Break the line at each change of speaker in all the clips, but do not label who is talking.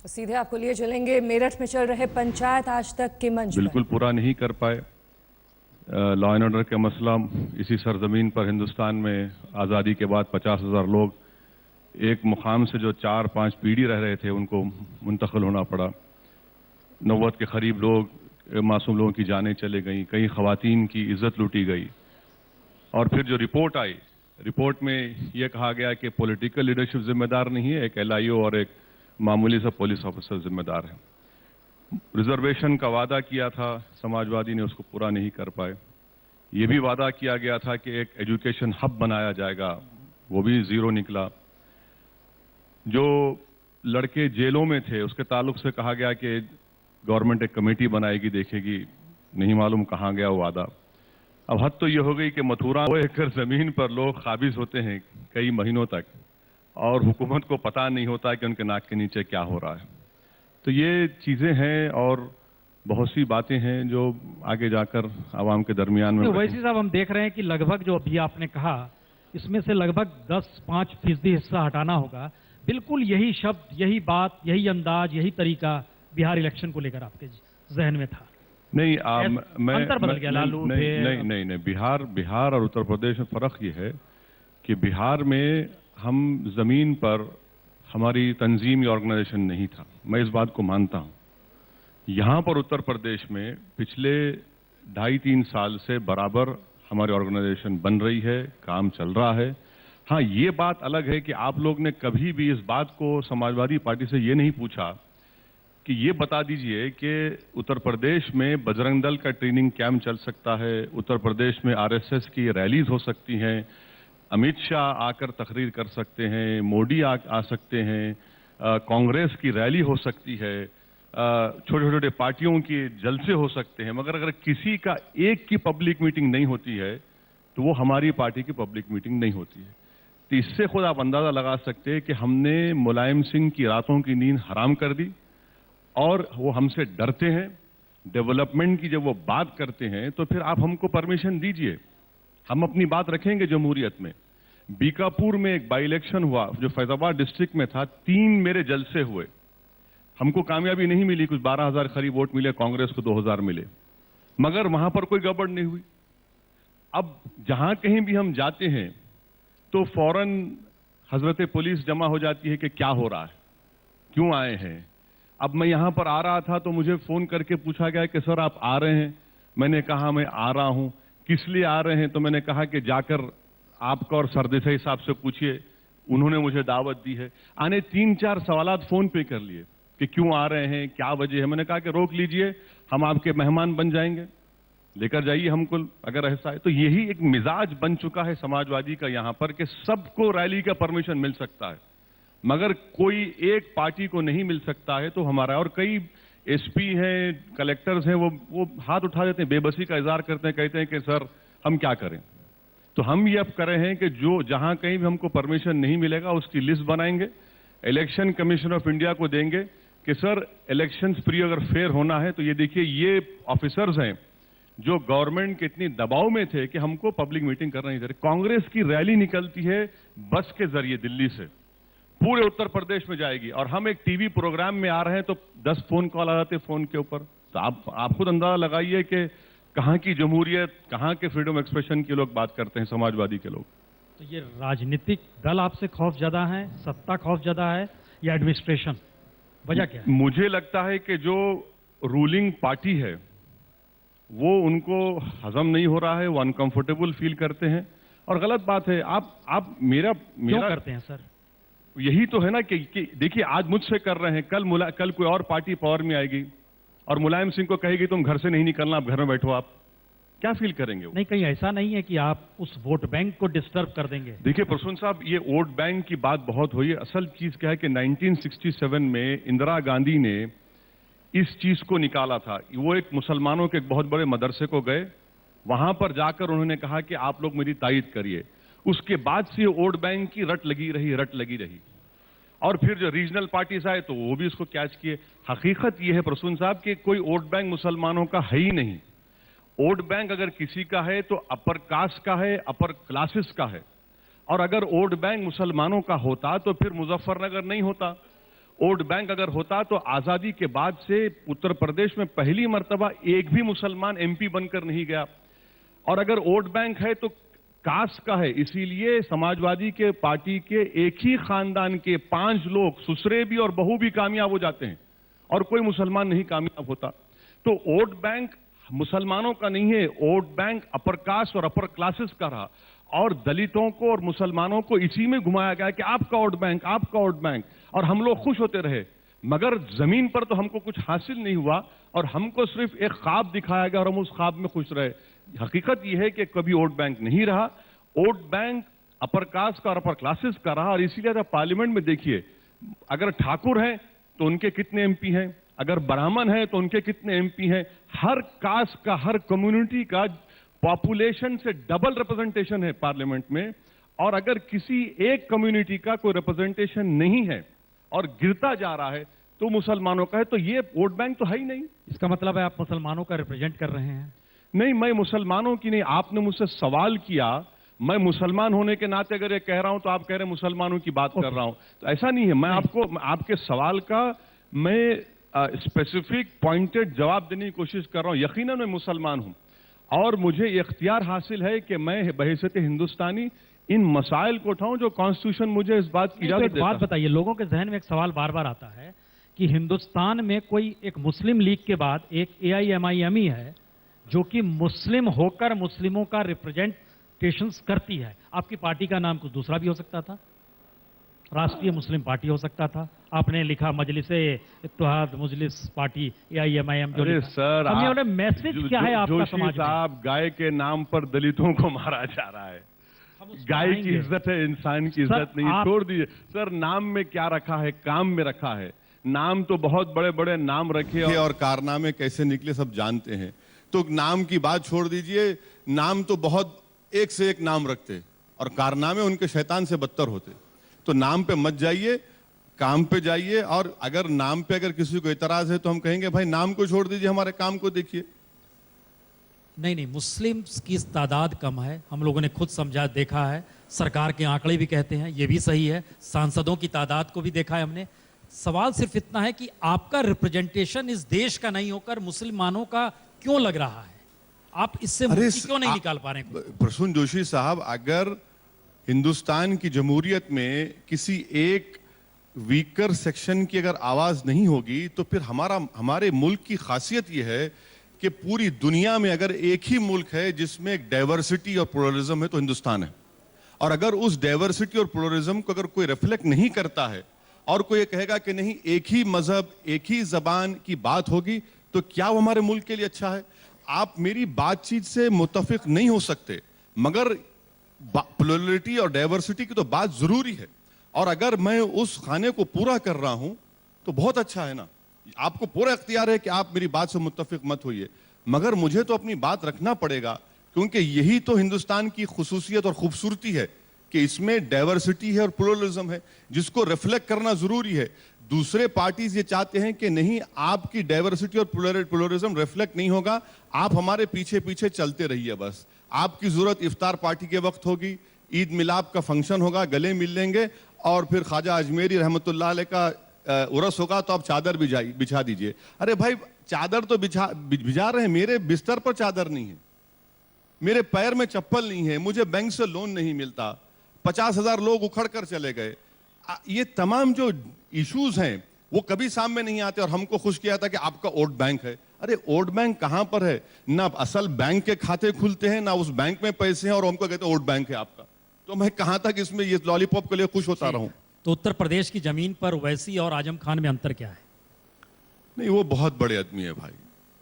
सीधे आपको लिए चलेंगे मेरठ में चल रहे पंचायत आज तक के मंच
बिल्कुल पूरा नहीं कर पाए। लॉ एंड ऑर्डर का मसला इसी सरजमीन पर हिंदुस्तान में आज़ादी के बाद 50,000 लोग एक मुकाम से जो 4-5 पीढ़ी रह रहे थे उनको मुंतकिल होना पड़ा। 90 के करीब लोग मासूम लोगों की जानें चले गईं, कई ख़वातीन की इज्जत लूटी गई। और फिर जो रिपोर्ट आई, रिपोर्ट में यह कहा गया कि पॉलिटिकल लीडरशिप जिम्मेदार नहीं है, एक LIO और एक मामूली सा पुलिस ऑफिसर जिम्मेदार है। रिजर्वेशन का वादा किया था समाजवादी ने, उसको पूरा नहीं कर पाए। ये भी वादा किया गया था कि एक एजुकेशन हब बनाया जाएगा, वो भी जीरो निकला। जो लड़के जेलों में थे उसके ताल्लुक से कहा गया कि गवर्नमेंट एक कमेटी बनाएगी, देखेगी, नहीं मालूम कहाँ गया वो वादा। अब हद तो ये हो गई कि मथुरा 2 एकड़ जमीन पर लोग काबिज होते हैं कई महीनों तक और हुकूमत को पता नहीं होता कि उनके नाक के नीचे क्या हो रहा है। तो ये चीजें हैं और बहुत सी बातें हैं जो आगे जाकर आवाम के दरमियान में।
वैसे साहब हम देख रहे हैं कि लगभग जो अभी आपने कहा इसमें से लगभग 10-5% हिस्सा हटाना होगा। बिल्कुल यही शब्द, यही बात, यही अंदाज, यही तरीका बिहार इलेक्शन को लेकर आपके जहन में था?
नहीं, मैं
अंतर बदल गया लालू
नहीं, बिहार और उत्तर प्रदेश में फर्क ये है कि बिहार में हम जमीन पर हमारी तंजीम या ऑर्गेनाइजेशन नहीं था, मैं इस बात को मानता हूं। यहां पर उत्तर प्रदेश में पिछले 2.5-3 साल से बराबर हमारी ऑर्गेनाइजेशन बन रही है, काम चल रहा है। हाँ, ये बात अलग है कि आप लोग ने कभी भी इस बात को समाजवादी पार्टी से ये नहीं पूछा कि ये बता दीजिए कि उत्तर प्रदेश में बजरंग दल का ट्रेनिंग कैंप चल सकता है, उत्तर प्रदेश में RSS की रैलीज हो सकती हैं, अमित शाह आकर तकरीर कर सकते हैं, मोदी आ सकते हैं, कांग्रेस की रैली हो सकती है, छोटे छोटे पार्टियों के जलसे हो सकते हैं, मगर अगर किसी का एक की पब्लिक मीटिंग नहीं होती है तो वो हमारी पार्टी की पब्लिक मीटिंग नहीं होती है। तो इससे खुद आप अंदाजा लगा सकते हैं कि हमने मुलायम सिंह की रातों की नींद हराम कर दी और वो हमसे डरते हैं। डेवलपमेंट की जब वो बात करते हैं तो फिर आप हमको परमिशन दीजिए, हम अपनी बात रखेंगे जमहूरियत में। बीकापुर में एक बाई इलेक्शन हुआ जो फैजाबाद डिस्ट्रिक्ट में था, 3 मेरे जलसे हुए, हमको कामयाबी नहीं मिली, कुछ 12,000 करीब वोट मिले, कांग्रेस को 2,000 मिले, मगर वहां पर कोई गड़बड़ नहीं हुई। अब जहां कहीं भी हम जाते हैं तो फौरन हजरत पुलिस जमा हो जाती है कि क्या हो रहा है, क्यों आए हैं। अब मैं यहां पर आ रहा था तो मुझे फोन करके पूछा गया कि सर आप आ रहे हैं, मैंने कहा मैं आ रहा हूं। किस लिए आ रहे हैं तो मैंने कहा कि जाकर आपका और सरदेसाई साहब से पूछिए, उन्होंने मुझे दावत दी है। आने 3-4 सवालात फोन पे कर लिए कि क्यों आ रहे हैं, क्या वजह है। मैंने कहा कि रोक लीजिए, हम आपके मेहमान बन जाएंगे, लेकर जाइए हमको अगर ऐसा है। तो यही एक मिजाज बन चुका है समाजवादी का यहां पर कि सबको रैली का परमिशन मिल सकता है मगर कोई एक पार्टी को नहीं मिल सकता है। तो हमारा और कई SP हैं, कलेक्टर्स हैं, वो हाथ उठा देते हैं, बेबसी का इजहार करते हैं, कहते हैं कि सर हम क्या करें। तो हम ये अब कर रहे हैं कि जो जहां कहीं भी हमको परमिशन नहीं मिलेगा उसकी लिस्ट बनाएंगे, इलेक्शन कमीशन ऑफ इंडिया को देंगे कि सर इलेक्शंस फ्री अगर फेयर होना है तो ये देखिए ये ऑफिसर्स हैं जो गवर्नमेंट के इतनी दबाव में थे कि हमको पब्लिक मीटिंग करना नहीं दे रहे। कांग्रेस की रैली निकलती है बस के जरिए दिल्ली से, पूरे उत्तर प्रदेश में जाएगी और हम एक टीवी प्रोग्राम में आ रहे हैं तो 10 फोन कॉल आ जाते फोन के ऊपर। तो आप खुद अंदाजा लगाइए कि कहां की जमहूरियत, कहां के फ्रीडम एक्सप्रेशन के लोग बात करते हैं, समाजवादी के लोग।
तो ये राजनीतिक दल आपसे खौफ ज्यादा है, सत्ता खौफ ज्यादा है या एडमिनिस्ट्रेशन, वजह क्या है?
मुझे लगता है कि जो रूलिंग पार्टी है वो उनको हजम नहीं हो रहा है, वो अनकंफर्टेबल फील करते हैं और गलत बात है। आप मेरा
क्यों करते हैं सर?
यही तो है ना कि देखिए आज मुझसे कर रहे हैं, कल कोई और पार्टी पावर में आएगी और मुलायम सिंह को कहेगी तुम घर से नहीं निकलना, आप घर में बैठो। आप क्या फील करेंगे?
नहीं, कहीं ऐसा नहीं है कि आप उस वोट बैंक को डिस्टर्ब कर देंगे?
देखिए प्रसून साहब, ये वोट बैंक की बात बहुत हुई है। असल चीज क्या है कि 1967 में इंदिरा गांधी ने इस चीज को निकाला था। वो एक मुसलमानों के एक बहुत बड़े मदरसे को गए, वहां पर जाकर उन्होंने कहा कि आप लोग मेरी तायद करिए। उसके बाद से वोट बैंक की रट लगी रही और फिर जो रीजनल पार्टीज आए तो वो भी उसको कैच किए। हकीकत ये है प्रसून साहब कि कोई वोट बैंक मुसलमानों का है ही नहीं। वोट बैंक अगर किसी का है तो अपर कास्ट का है, अपर क्लासेस का है। और अगर वोट बैंक मुसलमानों का होता तो फिर मुजफ्फरनगर नहीं होता। वोट बैंक अगर होता तो आजादी के बाद से उत्तर प्रदेश में पहली मर्तबा एक भी मुसलमान एमपी बनकर नहीं गया। और अगर वोट बैंक है तो कास्ट का है, इसीलिए समाजवादी के पार्टी के एक ही खानदान के 5 लोग ससुरे भी और बहू भी कामयाब हो जाते हैं और कोई मुसलमान नहीं कामयाब होता। तो वोट बैंक मुसलमानों का नहीं है, वोट बैंक अपर कास्ट और अपर क्लासेस का रहा और दलितों को और मुसलमानों को इसी में घुमाया गया कि आपका वोट बैंक, आपका वोट बैंक, और हम लोग खुश होते रहे। मगर जमीन पर तो हमको कुछ हासिल नहीं हुआ और हमको सिर्फ एक ख्वाब दिखाया गया और हम उस ख्वाब में खुश रहे। हकीकत यह है कि कभी वोट बैंक नहीं रहा, वोट बैंक अपर कास्ट का और अपर क्लासेस का रहा। और इसीलिए पार्लियामेंट में देखिए, अगर ठाकुर हैं तो उनके कितने एमपी हैं, अगर ब्राह्मण है तो उनके कितने एमपी हैं। हर कास्ट का, हर कम्युनिटी का पॉपुलेशन से डबल रिप्रेजेंटेशन है पार्लियामेंट में। और अगर किसी एक कम्युनिटी का कोई रिप्रेजेंटेशन नहीं है और गिरता जा रहा है तो मुसलमानों का है, तो ये वोट बैंक तो है ही नहीं।
इसका मतलब है आप मुसलमानों का रिप्रेजेंट कर रहे हैं?
नहीं, मैं मुसलमानों की नहीं, आपने मुझसे सवाल किया, मैं मुसलमान होने के नाते अगर ये कह रहा हूं तो आप कह रहे हैं मुसलमानों की बात कर रहा हूं, तो ऐसा नहीं है। मैं आपको आपके सवाल का मैं स्पेसिफिक पॉइंटेड जवाब देने की कोशिश कर रहा हूं। यकीनन मैं मुसलमान हूं और मुझे इख्तियार हासिल है कि मैं बहैसियत हिंदुस्तानी इन मसाइल को उठाऊं जो कॉन्स्टिट्यूशन मुझे इस बात की इजाजत देता है।
बात बताइए, लोगों के जहन में एक सवाल बार बार आता है कि हिंदुस्तान में कोई एक मुस्लिम लीग के बाद एक AIMIM ही है जो कि मुस्लिम होकर मुस्लिमों का रिप्रेजेंटेशन करती है। आपकी पार्टी का नाम कुछ दूसरा भी हो सकता था, राष्ट्रीय मुस्लिम पार्टी हो सकता था। आपने लिखा मजलिस-ए-इत्तेहाद मुजलिस पार्टी AIMIM। जो
अरे सर,
हमने मैसेज क्या है आपका समाज में?
साहब, गाय के नाम पर दलितों को मारा जा रहा है। गाय की इज्जत है, इंसान की इज्जत नहीं। छोड़ दीजिए सर, नाम में क्या रखा है, काम में रखा है। नाम तो बहुत बड़े बड़े नाम रखे और कारनामे कैसे निकले सब जानते हैं। तो नाम की बात छोड़ दीजिए, नाम तो बहुत एक से एक नाम रखते और कारनामे उनके शैतान से बदतर होते। तो नाम पे मत जाइए, काम पे जाइए। और अगर नाम पे अगर किसी को इतराज है तो हम कहेंगे भाई नाम को छोड़ दीजिए, हमारे काम को देखिए।
नहीं, मुस्लिम्स की तादाद कम है, हम लोगों ने खुद समझा देखा है, सरकार के आंकड़े भी कहते हैं, ये भी सही है। सांसदों की तादाद को भी देखा है हमने। सवाल सिर्फ इतना है कि आपका रिप्रेजेंटेशन इस देश का नहीं होकर मुसलमानों का क्यों लग रहा है? आप इससे मुक्ति क्यों नहीं निकाल पा रहे हैं?
प्रसून जोशी साहब, अगर हिंदुस्तान की जमहूरियत में किसी एक वीकर सेक्शन की अगर आवाज नहीं होगी तो फिर हमारे मुल्क की खासियत यह है कि पूरी दुनिया में अगर एक ही मुल्क है जिसमें एक डाइवर्सिटी और प्लुरलिज्म है तो हिंदुस्तान है। और अगर उस डाइवर्सिटी और प्लुरलिज्म को अगर कोई रिफ्लेक्ट नहीं करता है और कोई ये कहेगा कि नहीं एक ही मजहब, एक ही जबान की बात होगी, तो क्या वो हमारे मुल्क के लिए अच्छा है? आप मेरी बातचीत से मुत्तफिक नहीं हो सकते, मगर प्लुरलिटी और डाइवर्सिटी की तो बात जरूरी है। और अगर मैं उस खाने को पूरा कर रहा हूं तो बहुत अच्छा है ना। आपको पूरा इख्तियार है कि आप मेरी बात से मुत्तफिक मत होइए, मगर मुझे तो अपनी बात रखना पड़ेगा, क्योंकि यही तो हिंदुस्तान की खुसूसियत और खूबसूरती है कि इसमें डाइवर्सिटी है और प्लुरलिज्म है, जिसको रिफ्लेक्ट करना जरूरी है। दूसरे पार्टीज ये चाहते हैं कि नहीं, आपकी डाइवर्सिटी और प्लुरलिज्म रिफ्लेक्ट नहीं होगा, आप हमारे पीछे पीछे चलते रहिए। बस आपकी जरूरत इफ्तार पार्टी के वक्त होगी, ईद मिलाद का फंक्शन होगा, गले मिल लेंगे, और फिर ख्वाजा अजमेरी रहमतुल्लाह अलैह का उर्स होगा तो आप चादर बिछा दीजिए। अरे भाई, चादर तो बिछा रहे हैं, मेरे बिस्तर पर चादर नहीं है, मेरे पैर में चप्पल नहीं है, मुझे बैंक से लोन नहीं मिलता, 50,000 लोग उखड़ कर चले गए। ये तमाम जो इश्यूज हैं वो कभी सामने नहीं आते और हमको खुश किया था कि आपका वोट बैंक है। अरे वोट बैंक कहां पर है? ना असल बैंक के खाते खुलते हैं, ना उस बैंक में पैसे हैं, और हमको कहते हैं वोट बैंक है आपका। तो मैं कहां तक इसमें ये लॉलीपॉप के लिए खुश होता रहूं?
तो उत्तर प्रदेश की जमीन पर ओवैसी और आजम खान में अंतर क्या है?
नहीं, वो बहुत बड़े आदमी है भाई,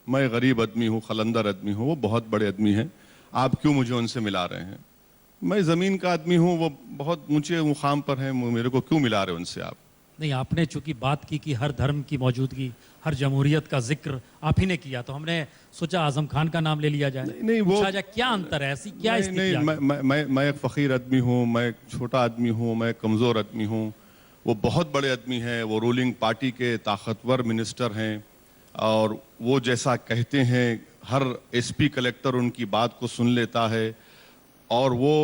मैं गरीब आदमी हूं, खलंदर आदमी हूं, वो बहुत बड़े आदमी हैं। आप क्यों मुझे उनसे मिला रहे हैं? मैं जमीन का आदमी हूं, वो बहुत ऊंचे मुकाम पर हैं, मेरे को क्यों मिला रहे उनसे आप?
नहीं, आपने चूंकि बात की कि हर धर्म की मौजूदगी, हर जमहूरियत का जिक्र आप ही ने किया, तो हमने सोचा आजम खान का नाम ले लिया जाए।
नहीं, वो
क्या अंतर है, ऐसी क्या
स्थिति? नहीं, मैं एक फकीर आदमी हूँ, मैं एक छोटा आदमी हूँ, मैं कमजोर आदमी हूँ। वो बहुत बड़े आदमी हैं, वो रूलिंग पार्टी के ताकतवर मिनिस्टर हैं, और वो जैसा कहते हैं हर SP कलेक्टर उनकी बात को सुन लेता है, और वो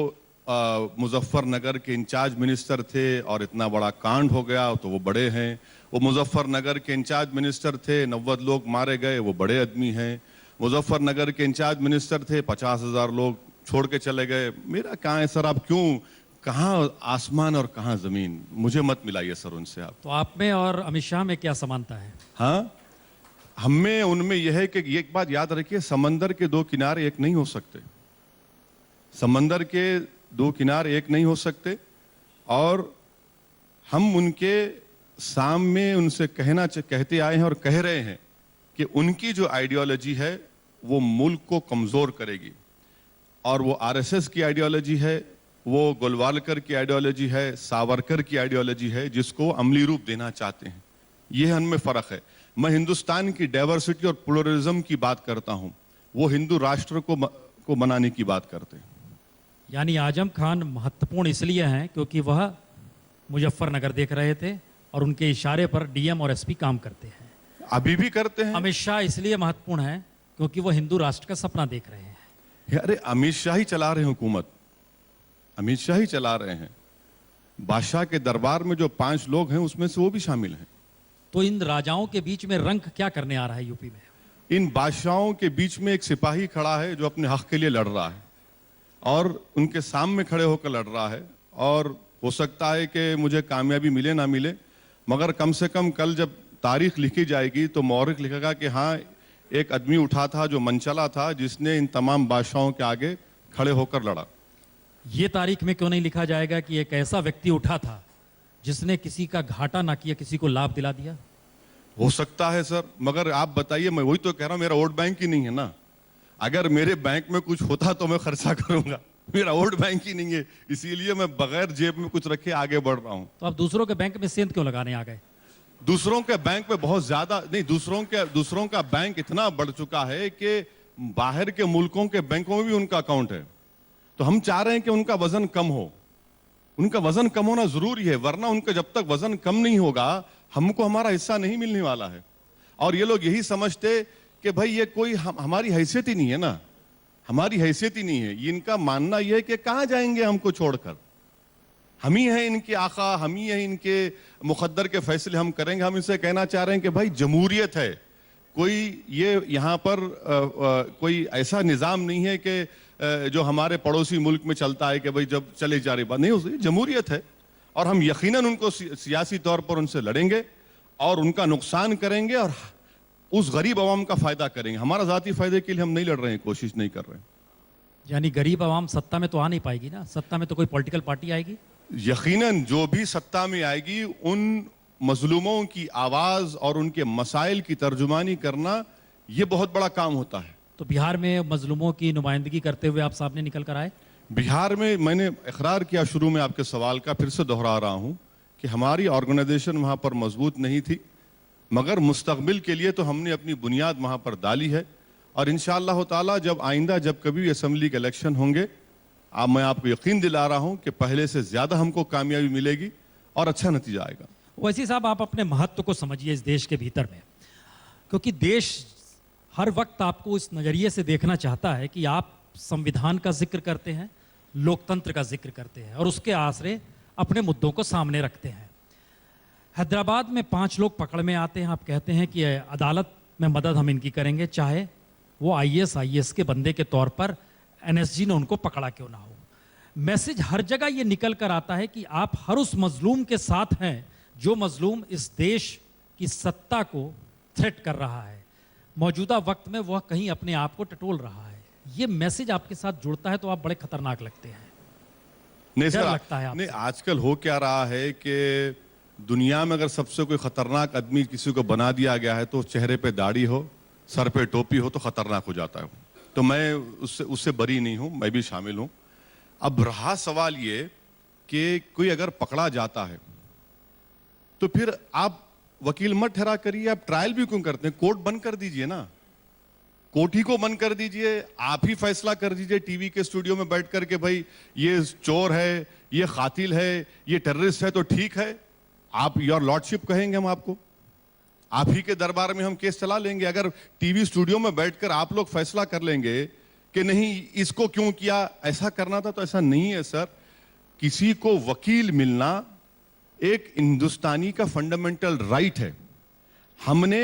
मुजफ्फरनगर के इंचार्ज मिनिस्टर थे और इतना बड़ा कांड हो गया तो वो बड़े हैं। वो मुजफ्फरनगर के इंचार्ज मिनिस्टर थे, 90 लोग मारे गए, वो बड़े आदमी हैं। मुजफ्फरनगर के इंचार्ज मिनिस्टर थे, 50,000 लोग छोड़ के चले गए। मेरा कहाँ है सर, आप क्यों, कहाँ आसमान और कहाँ जमीन, मुझे मत मिलाइए सर उनसे आप।
तो आप में और अमित शाह में क्या समानता है?
हाँ, हमें उनमें यह है कि एक बात याद रखिए, समंदर के दो किनारे एक नहीं हो सकते। समंदर के दो किनारे एक नहीं हो सकते और हम उनके सामने उनसे कहते आए हैं और कह रहे हैं कि उनकी जो आइडियोलॉजी है वो मुल्क को कमजोर करेगी और वो आरएसएस की आइडियोलॉजी है, वो गोलवालकर की आइडियोलॉजी है, सावरकर की आइडियोलॉजी है, जिसको अमली रूप देना चाहते हैं। ये उनमें फर्क है। मैं हिंदुस्तान की डाइवर्सिटी और प्लुरलिज्म की बात करता हूं, वो हिंदू राष्ट्र को बनाने की बात करते हैं।
यानी आजम खान महत्वपूर्ण इसलिए हैं क्योंकि वह मुजफ्फरनगर देख रहे थे और उनके इशारे पर डीएम और एसपी काम करते हैं।
अभी भी करते हैं।
अमित शाह इसलिए महत्वपूर्ण है क्योंकि वह हिंदू राष्ट्र का सपना देख रहे हैं।
अरे अमित शाह ही चला रहे हैं हुकूमत, अमित शाह ही चला रहे हैं। बादशाह के दरबार में जो 5 लोग हैं उसमें से वो भी शामिल हैं।
तो इन राजाओं के बीच में रंग क्या करने आ रहा है यूपी में?
इन बादशाहों के बीच में एक सिपाही खड़ा है जो अपने हक के लिए लड़ रहा है और उनके सामने खड़े होकर लड़ रहा है। और हो सकता है कि मुझे कामयाबी मिले ना मिले, मगर कम से कम कल जब तारीख लिखी जाएगी तो मौरिख लिखेगा कि हाँ, एक आदमी उठा था जो मनचला था, जिसने इन तमाम बादशाहों के आगे खड़े होकर लड़ा।
ये तारीख में क्यों नहीं लिखा जाएगा कि एक ऐसा व्यक्ति उठा था जिसने किसी का घाटा ना किया, किसी को लाभ दिला दिया?
हो सकता है सर, मगर आप बताइए, मैं वही तो कह रहा हूं, मेरा वोट बैंक ही नहीं है ना। अगर मेरे बैंक में कुछ होता तो मैं खर्चा करूंगा, मेरा वोट बैंक ही नहीं है, इसीलिए मैं बगैर जेब में कुछ रखे आगे बढ़ रहा हूं।
तो आप दूसरों के बैंक में सेंध क्यों लगाने आ गए?
दूसरों के बैंक में बहुत ज्यादा नहीं, दूसरों का बैंक इतना बढ़ चुका है कि बाहर के मुल्कों के बैंकों में भी उनका अकाउंट है। तो हम चाह रहे हैं कि उनका वजन कम हो, उनका वजन कम होना जरूरी है, वरना उनका जब तक वजन कम नहीं होगा हमको हमारा हिस्सा नहीं मिलने वाला है। और ये लोग यही समझते कि भाई ये कोई हमारी हैसियत ही नहीं है ना, हमारी हैसियत ही नहीं है। इनका मानना यह है कि कहां जाएंगे हमको छोड़कर, हम ही हैं इनके आका, हम ही हैं इनके मुकद्दर के फैसले हम करेंगे। हम इनसे कहना चाह रहे हैं कि भाई जमहूरियत है, कोई ये यहाँ पर कोई ऐसा निज़ाम नहीं है कि जो हमारे पड़ोसी मुल्क में चलता है कि भाई जब चले जा रही बात नहीं हो, जमहूरियत है। और हम यकीनन उनको सियासी तौर पर उनसे लड़ेंगे और उनका नुकसान करेंगे और उस गरीब आवाम का फायदा करेंगे। हमारा जाती फायदे के लिए हम नहीं लड़ रहे हैं, कोशिश नहीं कर रहे हैं।
यानी गरीब आवाम सत्ता में तो आ नहीं पाएगी ना, सत्ता में तो कोई पॉलिटिकल पार्टी आएगी।
यकीनन जो भी सत्ता में आएगी उन मजलूमों की आवाज और उनके मसाइल की तर्जुमानी करना, यह बहुत बड़ा काम होता है।
तो बिहार में मजलूमों की नुमाइंदगी करते हुए आप सामने निकल कर आए।
बिहार में मैंने इकरार किया शुरू में आपके सवाल का, फिर से दोहरा रहा हूं कि हमारी ऑर्गेनाइजेशन वहां पर मजबूत नहीं थी, मगर मुस्तकबिल के लिए तो हमने अपनी बुनियाद वहां पर डाली है। और इंशाअल्लाह ताला जब आइंदा जब कभी असेंबली के इलेक्शन होंगे, मैं आपको यकीन दिला रहा हूं कि पहले से ज्यादा हमको कामयाबी मिलेगी और अच्छा नतीजा आएगा।
वैसे साहब, आप अपने महत्व को समझिए इस देश के भीतर में, क्योंकि देश हर वक्त आपको इस नज़रिए से देखना चाहता है कि आप संविधान का जिक्र करते हैं, लोकतंत्र का जिक्र करते हैं और उसके आसरे अपने मुद्दों को सामने रखते हैं। हैदराबाद में 5 लोग पकड़ में आते हैं, आप कहते हैं कि अदालत में मदद हम इनकी करेंगे, चाहे वो IAS के बंदे के तौर पर NSG ने उनको पकड़ा क्यों ना हो। मैसेज हर जगह ये निकल कर आता है कि आप हर उस मजलूम के साथ हैं जो मजलूम इस देश की सत्ता को थ्रेट कर रहा है, मौजूदा वक्त में वह कहीं अपने आप को टटोल रहा है। ये मैसेज आपके साथ जुड़ता है तो आप बड़े खतरनाक लगते हैं।
नहीं
डर
सर,
लगता है
नहीं, आजकल हो क्या रहा है कि दुनिया में अगर सबसे कोई खतरनाक आदमी किसी को बना दिया गया है तो चेहरे पे दाढ़ी हो, सर पे टोपी हो तो खतरनाक हो जाता है। तो मैं उससे बरी नहीं हूं, मैं भी शामिल हूं। अब रहा सवाल ये कि कोई अगर पकड़ा जाता है तो फिर आप वकील मत ठहरा करिए, आप ट्रायल भी क्यों करते हैं? कोर्ट बंद कर दीजिए ना, कोर्ट ही को बंद कर दीजिए, आप ही फैसला कर दीजिए टीवी के स्टूडियो में बैठ कर के भाई ये चोर है, ये कातिल है, ये टेररिस्ट है, तो ठीक है, आप योर लॉर्डशिप कहेंगे हम आपको, आप ही के दरबार में हम केस चला लेंगे। अगर टीवी स्टूडियो में बैठकर आप लोग फैसला कर लेंगे कि नहीं इसको क्यों किया, ऐसा करना था, तो ऐसा नहीं है सर। किसी को वकील मिलना एक हिंदुस्तानी का फंडामेंटल राइट है। हमने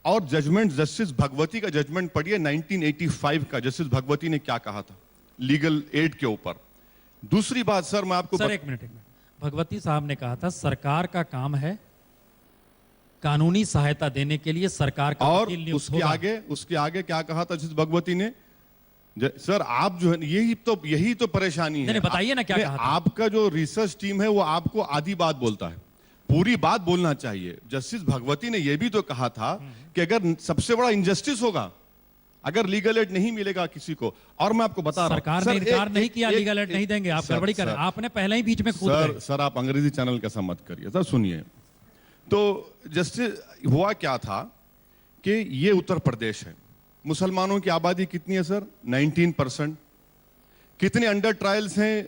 और जजमेंट जस्टिस भगवती का जजमेंट पढ़िए 1985 का, जस्टिस भगवती ने क्या कहा था लीगल एड के ऊपर। दूसरी बात सर, मैं आपको
सर एक मिनट भगवती साहब ने कहा था सरकार का काम है कानूनी सहायता देने के लिए सरकार का
और
वकील नियुक्त
उसके
होगा।
आगे क्या कहा था जस्टिस भगवती ने? सर आप जो है यही तो परेशानी है।
नहीं, बताइए ना क्या कहा था?
आपका जो रिसर्च टीम है वो आपको आधी बात बोलता है, पूरी बात बोलना चाहिए। जस्टिस भगवती ने यह भी तो कहा था कि अगर सबसे बड़ा इंजस्टिस होगा अगर लीगल एड नहीं मिलेगा किसी को, और मैं आपको बता रहा हूं
सरकार ने इनकार नहीं किया लीगल एड नहीं देंगे, आप गड़बड़ी कर रहे हैं, आपने पहले ही बीच में कूद गए।
सर आप अंग्रेजी चैनल कैसा मत करिए सर, सुनिए। तो जस्टिस हुआ क्या था कि ये उत्तर प्रदेश है, मुसलमानों की आबादी कितनी है सर? 19%। कितने अंडर ट्रायल्स हैं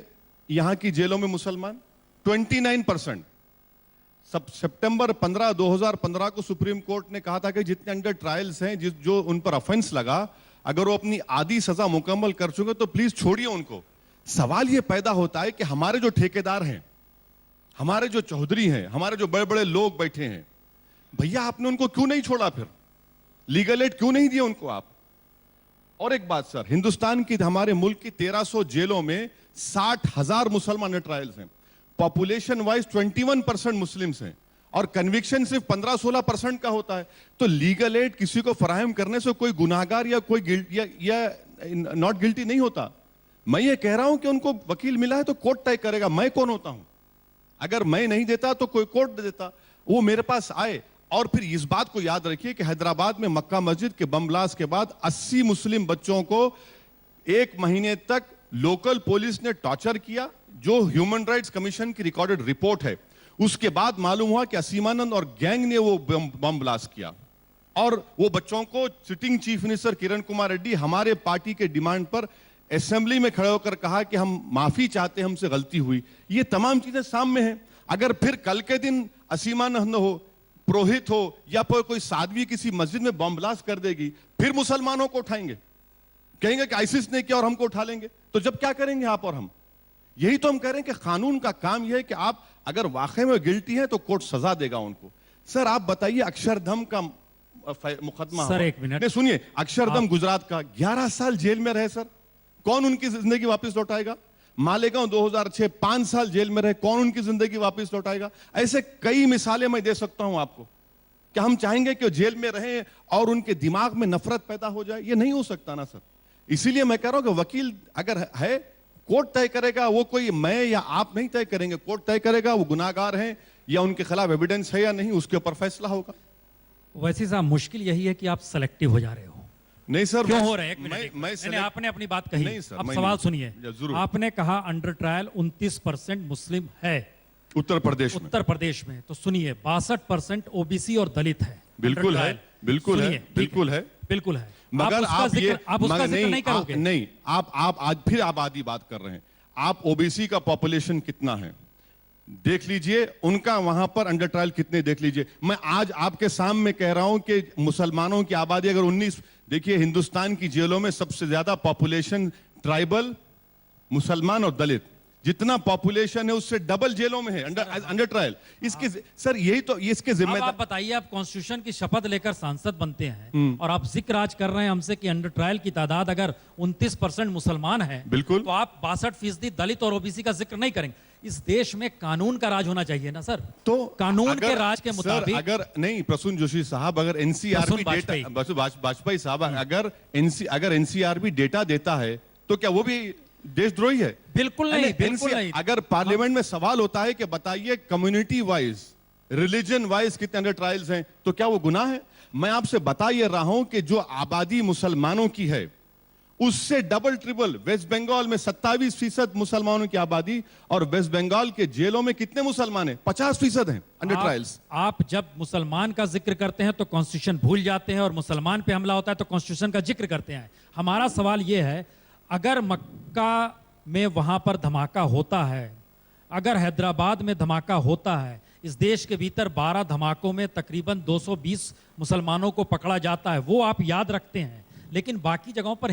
यहां की जेलों में मुसलमान? 29%। सब सितंबर 15 2015 को सुप्रीम कोर्ट ने कहा था कि जितने अंडर ट्रायल्स हैं, जो उन पर ऑफेंस लगा, अगर वो अपनी आधी सजा मुकम्मल कर चुके तो प्लीज छोड़िए उनको। सवाल ये पैदा होता है कि हमारे जो ठेकेदार हैं, हमारे जो चौधरी हैं, हमारे जो बड़े बड़े लोग बैठे हैं, भैया आपने उनको क्यों नहीं छोड़ा? फिर लीगल एड क्यों नहीं दिया उनको आप? और एक बात सर, हिंदुस्तान की हमारे मुल्क की 1300 जेलों में 60,000 मुसलमान ट्रायल्स हैं। पॉपुलेशन वाइज 21% मुस्लिम्स हैं और कन्विक्शन सिर्फ 15-16% का होता है। तो लीगल एड किसी को फराहम करने से कोई गुनाहगार या कोई नॉट गिल्टी नहीं होता। मैं ये कह रहा हूं कि उनको वकील मिला है तो कोर्ट तय करेगा। मैं कौन होता हूं? अगर मैं नहीं देता तो कोई कोर्ट दे देता। वो मेरे पास आए। और फिर इस बात को याद रखिए कि हैदराबाद में मक्का मस्जिद के बम ब्लास्ट के बाद 80 मुस्लिम बच्चों को 1 महीने तक लोकल पुलिस ने टॉर्चर किया, जो ह्यूमन राइट्स कमीशन की रिकॉर्डेड रिपोर्ट है। उसके बाद मालूम हुआ कि असीमानंद और गैंग ने वो बम ब्लास्ट किया और वो बच्चों को sitting chief minister Kiran Kumar Reddy हमारे पार्टी के डिमांड पर असेंबली में खड़े होकर कहा कि हम माफी चाहते हैं, हमसे गलती हुई। ये तमाम चीजें सामने हैं। अगर फिर कल के दिन असीमानंद हो, पुरोहित हो या कोई साध्वी किसी मस्जिद में बम ब्लास्ट कर देगी, फिर मुसलमानों को उठाएंगे, कहेंगे कि आईसिस ने किया और हमको उठा लेंगे। तो जब क्या करेंगे आप और हम? यही तो हम कह रहे हैं कि कानून का काम यह है कि आप अगर वाकई में गिल्टी है तो कोर्ट सजा देगा उनको। सर आप बताइए, अक्षरधम का मुकदमा,
सर एक मिनट
नहीं सुनिए, अक्षरधम गुजरात का 11 साल जेल में रहे सर, कौन उनकी जिंदगी वापस लौटाएगा? मालेगांव 2006 5 साल जेल में रहे, कौन उनकी जिंदगी वापस लौटाएगा? ऐसे कई मिसालें मैं दे सकता हूं आपको। क्या हम चाहेंगे कि वो जेल में रहें और उनके दिमाग में नफरत पैदा हो जाए? ये नहीं हो सकता ना सर। इसीलिए मैं कह रहा हूं कि वकील अगर है, कोर्ट तय करेगा, वो कोई मैं या आप नहीं तय करेंगे, कोर्ट तय करेगा वो गुनाहगार हैं या उनके खिलाफ एविडेंस है या नहीं, उसके ऊपर फैसला होगा।
वैसे साहब मुश्किल यही है कि आप सेलेक्टिव हो जा रहे हो।
नहीं सर,
क्यों हो रहे हैं? एक मिनट,
मैं
आपने अपनी बात कही।
नहीं सर,
अब सवाल सुनिए। आपने कहा अंडर ट्रायल 29% मुस्लिम है
उत्तर प्रदेश
में, तो सुनिए 62% ओबीसी और दलित है।
बिल्कुल है, बिल्कुल है, बिल्कुल है,
बिल्कुल है।
मगर आप उसका जिक्र
नहीं करोगे?
नहीं, आप आज फिर आबादी बात कर रहे हैं। आप ओबीसी का पॉपुलेशन कितना है देख लीजिए, उनका वहां पर अंडर ट्रायल कितने देख लीजिए। मैं आज आपके सामने कह रहा हूं कि मुसलमानों की आबादी अगर 19, देखिए हिंदुस्तान की जेलों में सबसे ज्यादा पॉपुलेशन ट्राइबल, मुसलमान और दलित, जितना पॉपुलेशन है उससे डबल जेलों में है अंडर ट्रायल। इसके सर यही तो इसके जिम्मेदार।
आप बताइए, आप कॉन्स्टिट्यूशन की शपथ लेकर सांसद बनते हैं और आप जिक्र आज कर रहे हैं हमसे कि अंडर ट्रायल की तादाद अगर 29% मुसलमान है,
बिल्कुल,
तो आप 62% दलित और ओबीसी का जिक्र नहीं करेंगे। इस देश में कानून का राज होना चाहिए ना सर।
तो
कानून के राज के मुताबिक
अगर नहीं, प्रसून जोशी साहब, अगर एनसीआरबी डेटा, वाजपेयी साहब, अगर एनसीआरबी डेटा देता है तो क्या वो भी देशद्रोही है?
बिल्कुल नहीं, बिल्कुल नहीं।
अगर पार्लियामेंट में सवाल होता है कि बताइए कम्युनिटी वाइज, रिलीजन वाइज कितने अंडर ट्रायल्स हैं, तो क्या वो गुनाह है? मैं आपसे बता ये रहा हूं कि जो आबादी मुसलमानों की है उससे डबल ट्रिपल, वेस्ट बंगाल में 27% मुसलमानों की आबादी और वेस्ट बंगाल के जेलों में कितने मुसलमान हैं? 50% हैं अंडर ट्रायल्स।
आप जब मुसलमान का जिक्र करते हैं तो कॉन्स्टिट्यूशन भूल जाते हैं और मुसलमान पे हमला होता है तो कॉन्स्टिट्यूशन का जिक्र करते हैं। हमारा सवाल यह है, अगर मक्का में वहां पर धमाका होता है, अगर हैदराबाद में धमाका होता है, इस देश के भीतर 12 धमाकों में तकरीबन 220 मुसलमानों को पकड़ा जाता है, वो आप याद रखते हैं, लेकिन बाकी जगहों पर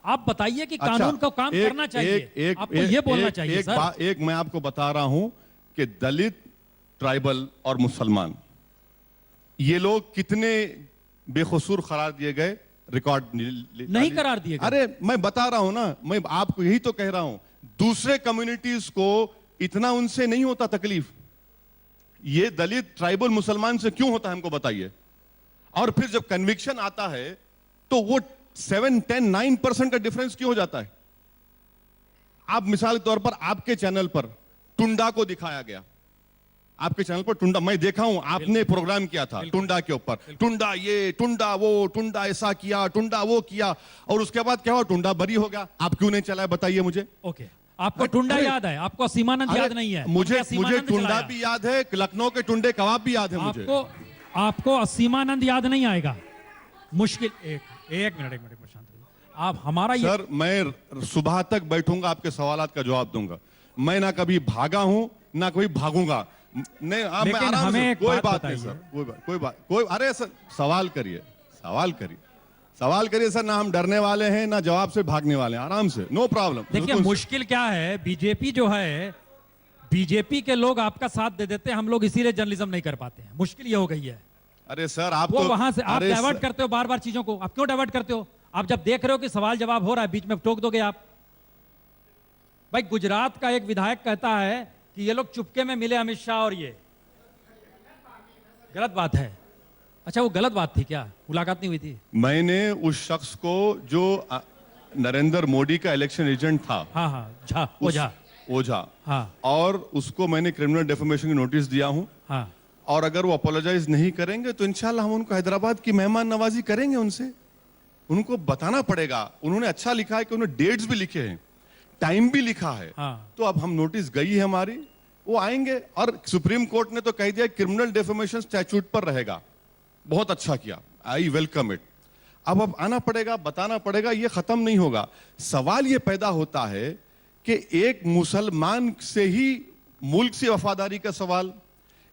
आप बताइए कि
अच्छा,
कानून को काम करना चाहिए, आपको ये बोलना चाहिए सर।
एक मैं आपको बता रहा हूं कि दलित, ट्राइबल और मुसलमान ये लोग कितने बेकसूर करार दिए गए, रिकॉर्ड
नहीं करार दिए गए।
अरे मैं बता रहा हूं ना, मैं आपको यही तो कह रहा हूं, दूसरे कम्युनिटीज को इतना उनसे नहीं होता तकलीफ, ये दलित, ट्राइबल, मुसलमान से क्यों होता है हमको बताइए। और फिर जब कन्विक्शन आता है तो वो 7, 10, 9% का डिफरेंस क्यों हो जाता है। आप मिसाल के तौर पर आपके चैनल पर टुंडा को दिखाया गया, आपके चैनल पर टुंडा मैं देखा हूं, आपने प्रोग्राम किया था टुंडा के ऊपर, टुंडा ये, टुंडा वो, टुंडा ऐसा किया, टुंडा वो किया, और उसके बाद क्या हुआ, टुंडा बरी हो गया। आप क्यों नहीं चलाए बताइए मुझे।
ओके, आपको टुंडा याद है, आपको सीमानंद याद नहीं है।
मुझे टुंडा भी याद है, लखनऊ के टुंडे कबाब भी याद है मुझे।
आपको सीमानंद याद नहीं आएगा, मुश्किल। एक मिनट शांत रहिए। आप हमारा
सर, मैं सुबह तक बैठूंगा, आपके सवालात का जवाब दूंगा। मैं ना कभी भागा हूं ना कभी भागूंगा, नहीं। मैं आराम से, कोई बात नहीं सर, कोई अरे सर सवाल करिए सर, ना हम डरने वाले हैं ना जवाब से भागने वाले हैं, आराम से, नो प्रॉब्लम।
देखिए मुश्किल क्या है, बीजेपी जो है, बीजेपी के लोग आपका साथ दे देते हैं, हम लोग इसीलिए जर्नलिज्म नहीं कर पाते हैं, मुश्किल ये हो गई है।
अरे सर आप
वो
तो
वहां से आप
अरे
डाइवर्ट करते हो बार बार चीजों को, आप क्यों डाइवर्ट करते हो। आप जब देख रहे हो कि सवाल जवाब हो रहा है, बीच में टोक दोगे आप। भाई गुजरात का एक विधायक कहता है कि ये लोग चुपके में मिले अमित शाह, और ये गलत बात है। अच्छा, वो गलत बात थी क्या, मुलाकात नहीं हुई थी।
मैंने उस शख्स को जो नरेंद्र मोदी का इलेक्शन एजेंट था,
हाँ,
ओझा,
हाँ,
और उसको मैंने क्रिमिनल डेफेमेशन की नोटिस दिया हूं,
हाँ,
और अगर वो अपोलोजाइज नहीं करेंगे तो इंशाल्लाह हम उनको हैदराबाद की मेहमान नवाजी करेंगे, उनसे उनको बताना पड़ेगा। उन्होंने अच्छा लिखा है कि उन्होंने डेट्स भी लिखे हैं, टाइम भी लिखा है,
हाँ।
तो अब हम नोटिस गई है हमारी, वो आएंगे। और सुप्रीम कोर्ट ने तो कह दिया क्रिमिनल डेफेमेशन स्टैट्यूट पर रहेगा, बहुत अच्छा किया, आई वेलकम इट। अब आना पड़ेगा, बताना पड़ेगा, ये खत्म नहीं होगा। सवाल ये पैदा होता है कि एक मुसलमान से ही मुल्क से वफादारी का सवाल,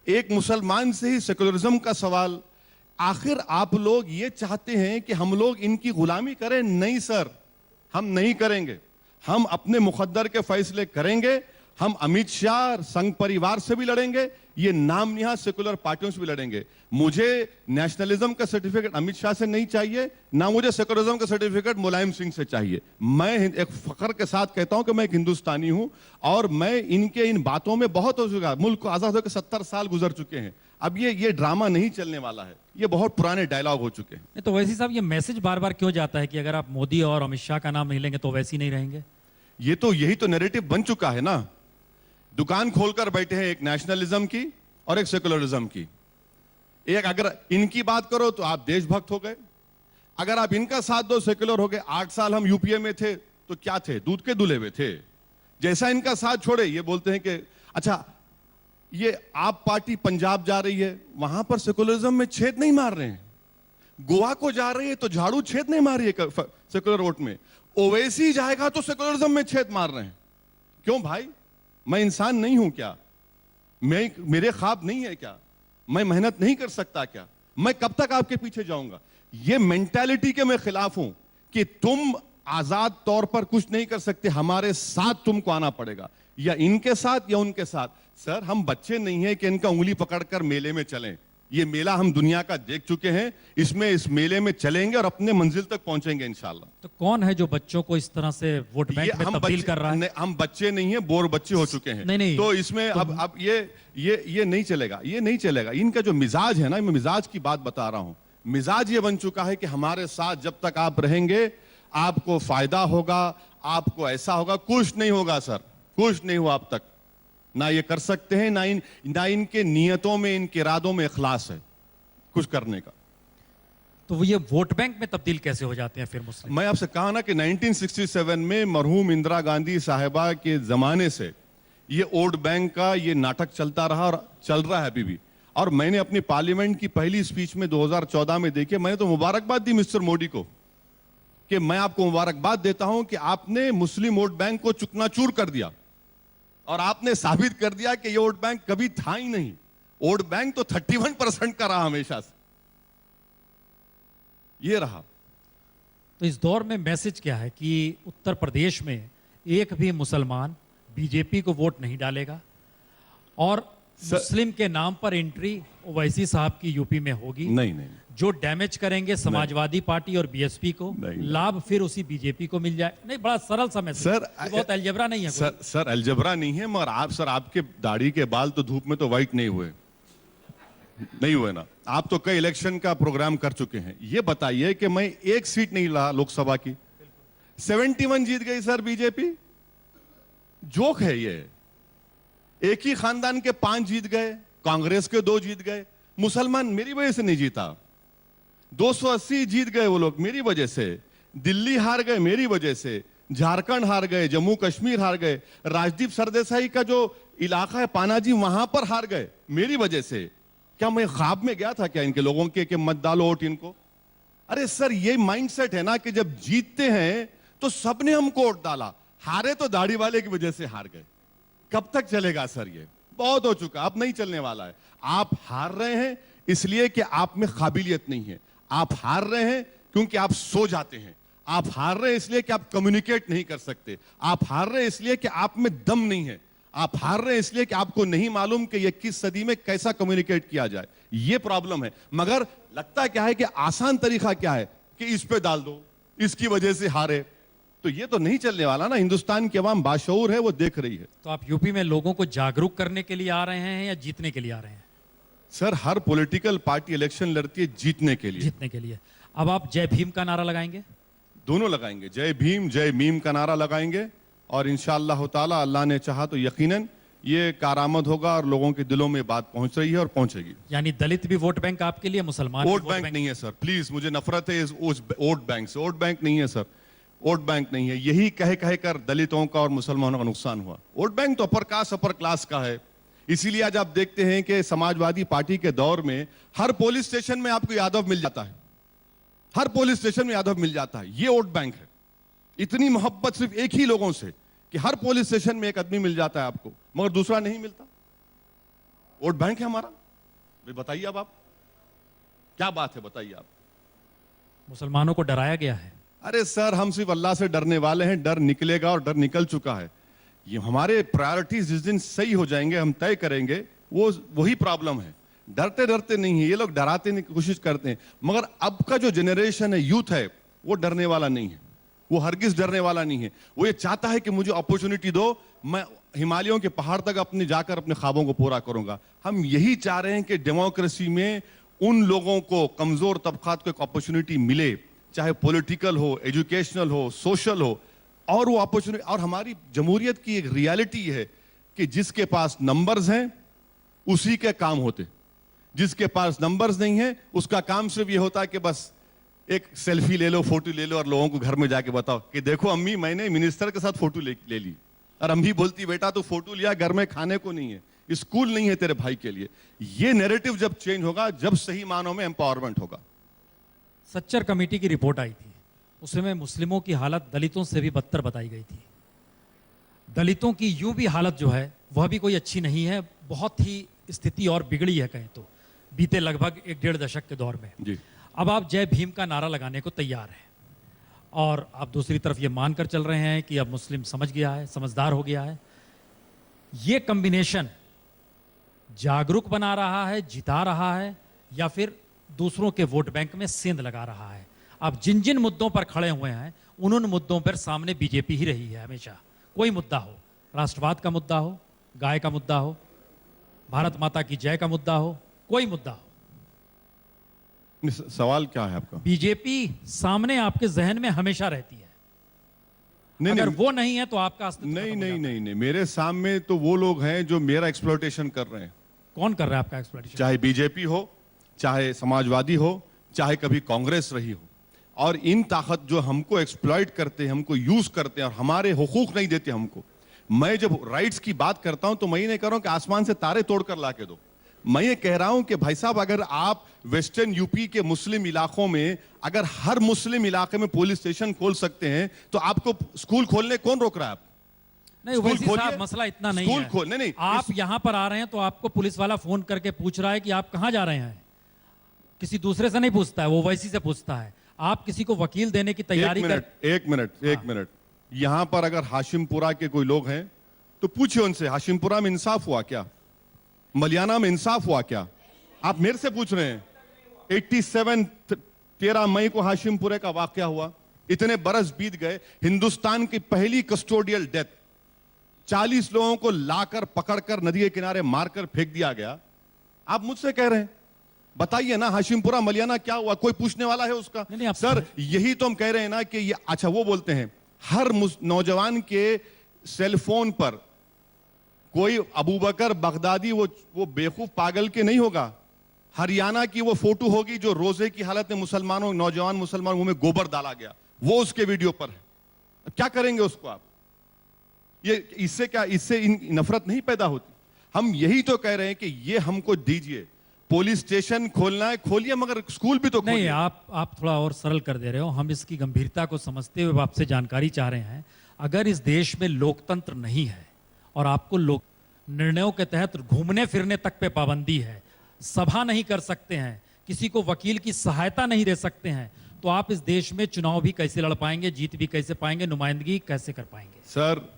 एक मुसलमान से ही सेकुलरिज्म का सवाल। आखिर आप लोग ये चाहते हैं कि हम लोग इनकी गुलामी करें? नहीं सर, हम नहीं करेंगे। हम अपने मुकद्दर के फैसले करेंगे। हम अमित शाह संघ परिवार से भी लड़ेंगे, ये नाम निहाद सेकुलर पार्टियों से भी लड़ेंगे। मुझे नेशनलिज्म का सर्टिफिकेट अमित शाह से नहीं चाहिए, ना मुझे सेकुलरिज्म का सर्टिफिकेट मुलायम सिंह से चाहिए। मैं एक फख्र के साथ कहता हूं कि मैं एक हिंदुस्तानी हूं, और मैं इनके इन बातों में बहुत हो चुका। मुल्क को आजाद होकर 70 साल गुजर चुके हैं। अब ये ड्रामा नहीं चलने वाला है, ये बहुत पुराने डायलॉग हो चुके हैं।
तो वैसे साहब, ये मैसेज बार बार क्यों जाता है कि अगर आप मोदी और अमित शाह का नाम नहीं लेंगे तो वैसे ही नहीं रहेंगे?
यही तो नैरेटिव बन चुका है ना। दुकान खोलकर बैठे हैं एक नेशनलिज्म की और एक सेकुलरिज्म की। एक अगर इनकी बात करो तो आप देशभक्त हो गए, अगर आप इनका साथ दो सेकुलर हो गए। 8 साल हम यूपीए में थे तो क्या थे, दूध के दुले हुए थे। जैसा इनका साथ छोड़े, ये बोलते हैं कि अच्छा ये आप पार्टी पंजाब जा रही है, वहां पर सेकुलरिज्म में छेद नहीं मार रहे हैं। गोवा को जा रही है तो झाड़ू छेद नहीं मार रही है सेकुलर वोट में। ओवैसी जाएगा तो सेकुलरिज्म में छेद मार रहे हैं। क्यों भाई, मैं इंसान नहीं हूं क्या? मेरे ख्वाब नहीं है क्या? मैं मेहनत नहीं कर सकता क्या? मैं कब तक आपके पीछे जाऊंगा? ये मेंटालिटी के मैं खिलाफ हूं कि तुम आजाद तौर पर कुछ नहीं कर सकते, हमारे साथ तुमको आना पड़ेगा, या इनके साथ या उनके साथ। सर हम बच्चे नहीं है कि इनका उंगली पकड़कर मेले में चलें। ये मेला हम दुनिया का देख चुके हैं, इस मेले में चलेंगे और अपने मंजिल तक पहुंचेंगे इंशाल्लाह।
तो कौन है जो बच्चों को इस तरह से वोट बैंक में तब्दील कर रहा है?
हम बच्चे नहीं है, बोर बच्चे हो चुके हैं।
नहीं,
तो इसमें अब ये नहीं चलेगा, ये नहीं चलेगा। इनका जो मिजाज है ना, मैं मिजाज की बात बता रहा हूं। मिजाज ये बन चुका है कि हमारे साथ जब तक आप रहेंगे आपको फायदा होगा, आपको ऐसा होगा। कुछ नहीं होगा सर, कुछ नहीं हुआ अब तक। ना ये कर सकते हैं, ना इनके नियतों में, इनके इरादों में इखलास है कुछ करने का।
तो वो ये वोट बैंक में तब्दील कैसे हो जाते हैं फिर मुस्लिम?
मैं आपसे कहा ना कि 1967 में मरहूम इंदिरा गांधी साहिबा के जमाने से ये वोट बैंक का ये नाटक चलता रहा और चल रहा है अभी भी। और मैंने अपनी पार्लियामेंट की पहली स्पीच में 2014 में देखिए, मैंने तो मुबारकबाद दी मिस्टर मोदी को कि मैं आपको मुबारकबाद देता हूं कि आपने मुस्लिम वोट बैंक को चुकनाचूर कर दिया और आपने साबित कर दिया कि ये वोट बैंक कभी था ही नहीं। वोट बैंक तो 31% का रहा हमेशा से, ये रहा।
तो इस दौर में मैसेज क्या है कि उत्तर प्रदेश में एक भी मुसलमान बीजेपी को वोट नहीं डालेगा और मुस्लिम के नाम पर एंट्री ओवैसी साहब की यूपी में होगी।
नहीं नहीं
जो डैमेज करेंगे समाजवादी पार्टी और बीएसपी को,
नहीं।
लाभ फिर उसी बीजेपी को मिल जाए। नहीं, बड़ा सरल सा मैसेज,
सर,
बहुत अलजबरा नहीं है कोई।
सर अलजबरा नहीं है, मगर आप सर आपके दाढ़ी के बाल तो धूप में तो व्हाइट नहीं हुए ना। आप तो कई इलेक्शन का प्रोग्राम कर चुके हैं। ये बताइए कि मैं एक सीट नहीं ला लोकसभा की, 71 जीत गई सर बीजेपी। जोक है ये। एक ही खानदान के 5 जीत गए, कांग्रेस के 2 जीत गए। मुसलमान मेरी वजह से नहीं जीता, 280 जीत गए वो लोग मेरी वजह से। दिल्ली हार गए मेरी वजह से, झारखंड हार गए, जम्मू कश्मीर हार गए, राजदीप सरदेसाई का जो इलाका है पानाजी वहां पर हार गए मेरी वजह से। क्या मैं ख्वाब में गया था क्या इनके लोगों के कि मत डालो वोट इनको? अरे सर ये माइंडसेट है ना कि जब जीतते हैं तो सबने हमको वोट डाला, हारे तो दाढ़ी वाले की वजह से हार गए। कब तक चलेगा सर? ये बहुत हो चुका, अब नहीं चलने वाला है। आप हार रहे हैं इसलिए कि आप में काबिलियत नहीं है, आप हार रहे हैं क्योंकि आप सो जाते हैं, आप हार रहे हैं इसलिए कि आप कम्युनिकेट नहीं कर सकते, आप हार रहे हैं इसलिए कि आप में दम नहीं है, आप हार रहे हैं इसलिए कि आपको नहीं मालूम कि 21 सदी में कैसा कम्युनिकेट किया जाए। ये प्रॉब्लम है। मगर लगता क्या है कि आसान तरीका क्या है कि इस पे डाल दो, इसकी वजह से हारे। तो ये तो नहीं चलने वाला ना। हिंदुस्तान की आवाम बाशऊर है, वो देख रही है।
तो आप यूपी में लोगों को जागरूक करने के लिए आ रहे हैं या जीतने के लिए आ रहे हैं?
सर हर पॉलिटिकल पार्टी इलेक्शन लड़ती है जीतने के लिए।
जीतने के लिए। अब आप जय भीम का नारा लगाएंगे?
दोनों लगाएंगे, जय भीम जय मीम का नारा लगाएंगे। और इंशाअल्लाह ताला अल्लाह ने चाहा तो यकीनन ये कारआमद होगा और लोगों के दिलों में बात पहुंच रही है और पहुंचेगी।
यानी दलित भी वोट बैंक आपके लिए, मुसलमान भी
वोट बैंक नहीं है सर, प्लीज। मुझे नफरत है इस वोट बैंक से। वोट बैंक नहीं है सर, वोट बैंक नहीं है। यही कह कर दलितों का और मुसलमानों का नुकसान हुआ। वोट बैंक तो अपर क्लास का है। इसीलिए आज आप देखते हैं कि समाजवादी पार्टी के दौर में हर पुलिस स्टेशन में आपको यादव मिल जाता है, हर पुलिस स्टेशन में यादव मिल जाता है। ये वोट बैंक है। इतनी मोहब्बत सिर्फ एक ही लोगों से कि हर पुलिस स्टेशन में एक आदमी मिल जाता है आपको, मगर दूसरा नहीं मिलता। वोट बैंक है हमारा। बताइए अब आप क्या बात है, बताइए आप।
मुसलमानों को डराया गया है।
अरे सर हम सिर्फ अल्लाह से डरने वाले हैं, डर निकलेगा और डर निकल चुका है। ये हमारे प्रायोरिटीज जिस दिन सही हो जाएंगे, हम तय करेंगे, वही प्रॉब्लम है। डरते डरते नहीं है ये लोग, डराते नहीं कोशिश करते हैं। मगर अब का जो जनरेशन है, यूथ है, वो डरने वाला नहीं है, वो हरगिज डरने वाला नहीं है। वो ये चाहता है कि मुझे अपॉर्चुनिटी दो, मैं हिमालयों के पहाड़ तक अपने जाकर अपने ख्वाबों को पूरा करूंगा। हम यही चाह रहे हैं कि डेमोक्रेसी में उन लोगों को, कमजोर तबकात को एक अपॉर्चुनिटी मिले, चाहे पॉलिटिकल हो, एजुकेशनल हो, सोशल हो, और वो अपॉर्चुनिटी। और हमारी जमहूरियत की एक रियलिटी है कि जिसके पास नंबर्स हैं उसी के काम होते, जिसके पास नंबर्स नहीं है उसका काम सिर्फ ये होता है कि बस एक सेल्फी ले लो, फोटो ले लो और लोगों को घर में जाके बताओ कि देखो अम्मी मैंने मिनिस्टर के साथ फोटो ले ली। और अम्मी बोलती बेटा तो फोटो लिया, घर में खाने को नहीं है, स्कूल नहीं है तेरे भाई के लिए। ये नैरेटिव जब चेंज होगा, जब सही मानों में एम्पावरमेंट होगा।
सच्चर कमेटी की रिपोर्ट आई थी, उसमें मुस्लिमों की हालत दलितों से भी बदतर बताई गई थी। दलितों की यूं भी हालत जो है वह भी कोई अच्छी नहीं है, बहुत ही स्थिति और बिगड़ी है कहें तो, बीते लगभग 1-1.5 दशक के दौर में।
जी।
अब आप जय भीम का नारा लगाने को तैयार हैं और आप दूसरी तरफ ये मानकर चल रहे हैं कि अब मुस्लिम समझ गया है, समझदार हो गया है। ये कॉम्बिनेशन जागरूक बना रहा है, जिता रहा है, या फिर दूसरों के वोट बैंक में सेंध लगा रहा है? अब जिन जिन मुद्दों पर खड़े हुए हैं उन मुद्दों पर सामने बीजेपी ही रही है हमेशा। कोई मुद्दा हो, राष्ट्रवाद का मुद्दा हो, गाय का मुद्दा हो, भारत माता की जय का मुद्दा हो, कोई मुद्दा हो,
सवाल क्या है आपका?
बीजेपी सामने आपके जहन में हमेशा रहती है।
नहीं,
अगर
नहीं,
वो नहीं है तो आपका अस्तित्व
नहीं
खत्म हो
नहीं
जाता है।
नहीं नहीं, मेरे सामने तो वो लोग हैं जो मेरा एक्सप्लॉयटेशन कर रहे हैं।
कौन कर रहा है आपका एक्सप्लॉयटेशन?
चाहे बीजेपी हो, चाहे समाजवादी हो, चाहे कभी कांग्रेस रही हो। और इन ताकत जो हमको एक्सप्लॉइट करते हैं, हमको यूज करते हैं और हमारे हुकूक नहीं देते हमको। मैं जब राइट्स की बात करता हूं तो मैं ये नहीं कह रहा हूं कि आसमान से तारे तोड़कर ला के दो। मैं ये कह रहा हूं कि भाई साहब अगर आप वेस्टर्न यूपी के मुस्लिम इलाकों में अगर हर मुस्लिम इलाके में पुलिस स्टेशन खोल सकते हैं तो आपको स्कूल खोलने कौन रोक रहा है?
नहीं,
स्कूल
वैसे
खोलिए,
साहब मसला इतना नहीं
स्कूल
है।
खोल नहीं,
आप यहां पर आ रहे हैं तो आपको पुलिस वाला फोन करके पूछ रहा है कि आप कहां जा रहे हैं, किसी दूसरे से नहीं पूछता है, वो वैसी से पूछता है। आप किसी को वकील देने की तैयारी
एक मिनट यहां पर अगर हाशिमपुरा के कोई लोग हैं तो पूछिए उनसे, हाशिमपुरा में इंसाफ हुआ क्या? मलियाना में इंसाफ हुआ क्या? आप मेरे से पूछ रहे हैं। 87 13 मई को हाशिमपुरे का वाकया हुआ, इतने बरस बीत गए, हिंदुस्तान की पहली कस्टोडियल डेथ, 40 लोगों को लाकर पकड़कर नदी के किनारे मारकर फेंक दिया गया। आप मुझसे कह रहे हैं बताइए ना हाशिमपुरा मलियाना क्या हुआ? कोई पूछने वाला है उसका?
नहीं,
सर यही तो हम कह रहे हैं ना कि ये, अच्छा वो बोलते हैं हर नौजवान के सेलफोन पर कोई अबू बकर बगदादी वो बेवकूफ पागल के नहीं होगा, हरियाणा की वो फोटो होगी जो रोजे की हालत में मुसलमानों, नौजवान मुसलमान मुंह में गोबर डाला गया, वो उसके वीडियो पर है। क्या करेंगे उसको आप? ये इससे क्या, इससे नफरत नहीं पैदा होती? हम यही तो कह रहे हैं कि ये हमको दीजिए, पुलिस स्टेशन खोलना है खोलिए, मगर स्कूल भी तो खोलिए।
नहीं, आप थोड़ा और सरल कर दे रहे हो। हम इसकी गंभीरता को समझते हुए आपसे जानकारी चाह रहे हैं। अगर इस देश में लोकतंत्र नहीं है और आपको लोक निर्णयों के तहत घूमने फिरने तक पे पाबंदी है, सभा नहीं कर सकते हैं, किसी को वकील की सहायता नहीं दे सकते हैं, तो आप इस देश में चुनाव भी कैसे लड़ पाएंगे, जीत भी कैसे पाएंगे, नुमाइंदगी कैसे कर पाएंगे?
सर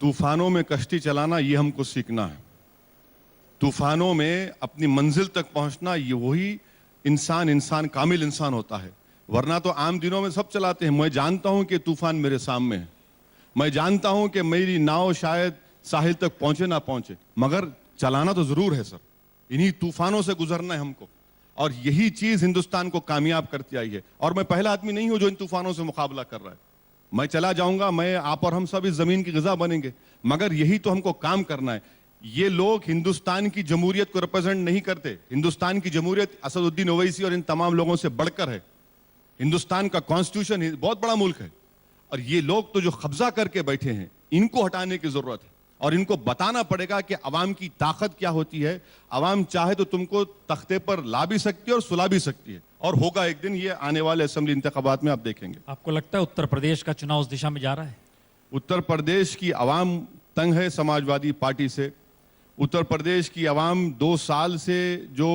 तूफानों में कश्ती चलाना ये हमको सीखना है। तूफानों में अपनी मंजिल तक पहुंचना ये वही इंसान कामिल इंसान होता है, वरना तो आम दिनों में सब चलाते हैं। मैं जानता हूं कि तूफान मेरे सामने है, मैं जानता हूं कि मेरी नाव शायद साहिल तक पहुंचे ना पहुंचे, मगर चलाना तो जरूर है सर। इन्हीं तूफानों से गुजरना है हमको, और यही चीज हिंदुस्तान को कामयाब करती आई है। और मैं पहला आदमी नहीं हूं जो इन तूफानों से मुकाबला कर रहा है। मैं चला जाऊंगा, मैं, आप और हम सब इस जमीन की ग़िज़ा बनेंगे, मगर यही तो हमको काम करना है। ये लोग हिंदुस्तान की जमहूरियत को रिप्रेजेंट नहीं करते। हिंदुस्तान की जमहूरियत असदुद्दीन ओवैसी और इन तमाम लोगों से बढ़कर है। हिंदुस्तान का कॉन्स्टिट्यूशन बहुत बड़ा मुल्क है, और ये लोग तो जो कब्जा करके बैठे हैं, इनको हटाने की जरूरत है। और इनको बताना पड़ेगा कि अवाम की ताकत क्या होती है। अवाम चाहे तो तुमको तख्ते पर ला भी सकती है और सुला भी सकती है, और होगा एक दिन, ये आने वाले असेंबली इंतखाबात में आप देखेंगे।
आपको लगता है उत्तर प्रदेश का चुनाव उस दिशा में जा रहा है?
उत्तर प्रदेश की अवाम तंग है समाजवादी पार्टी से। उत्तर प्रदेश की अवाम 2 साल से जो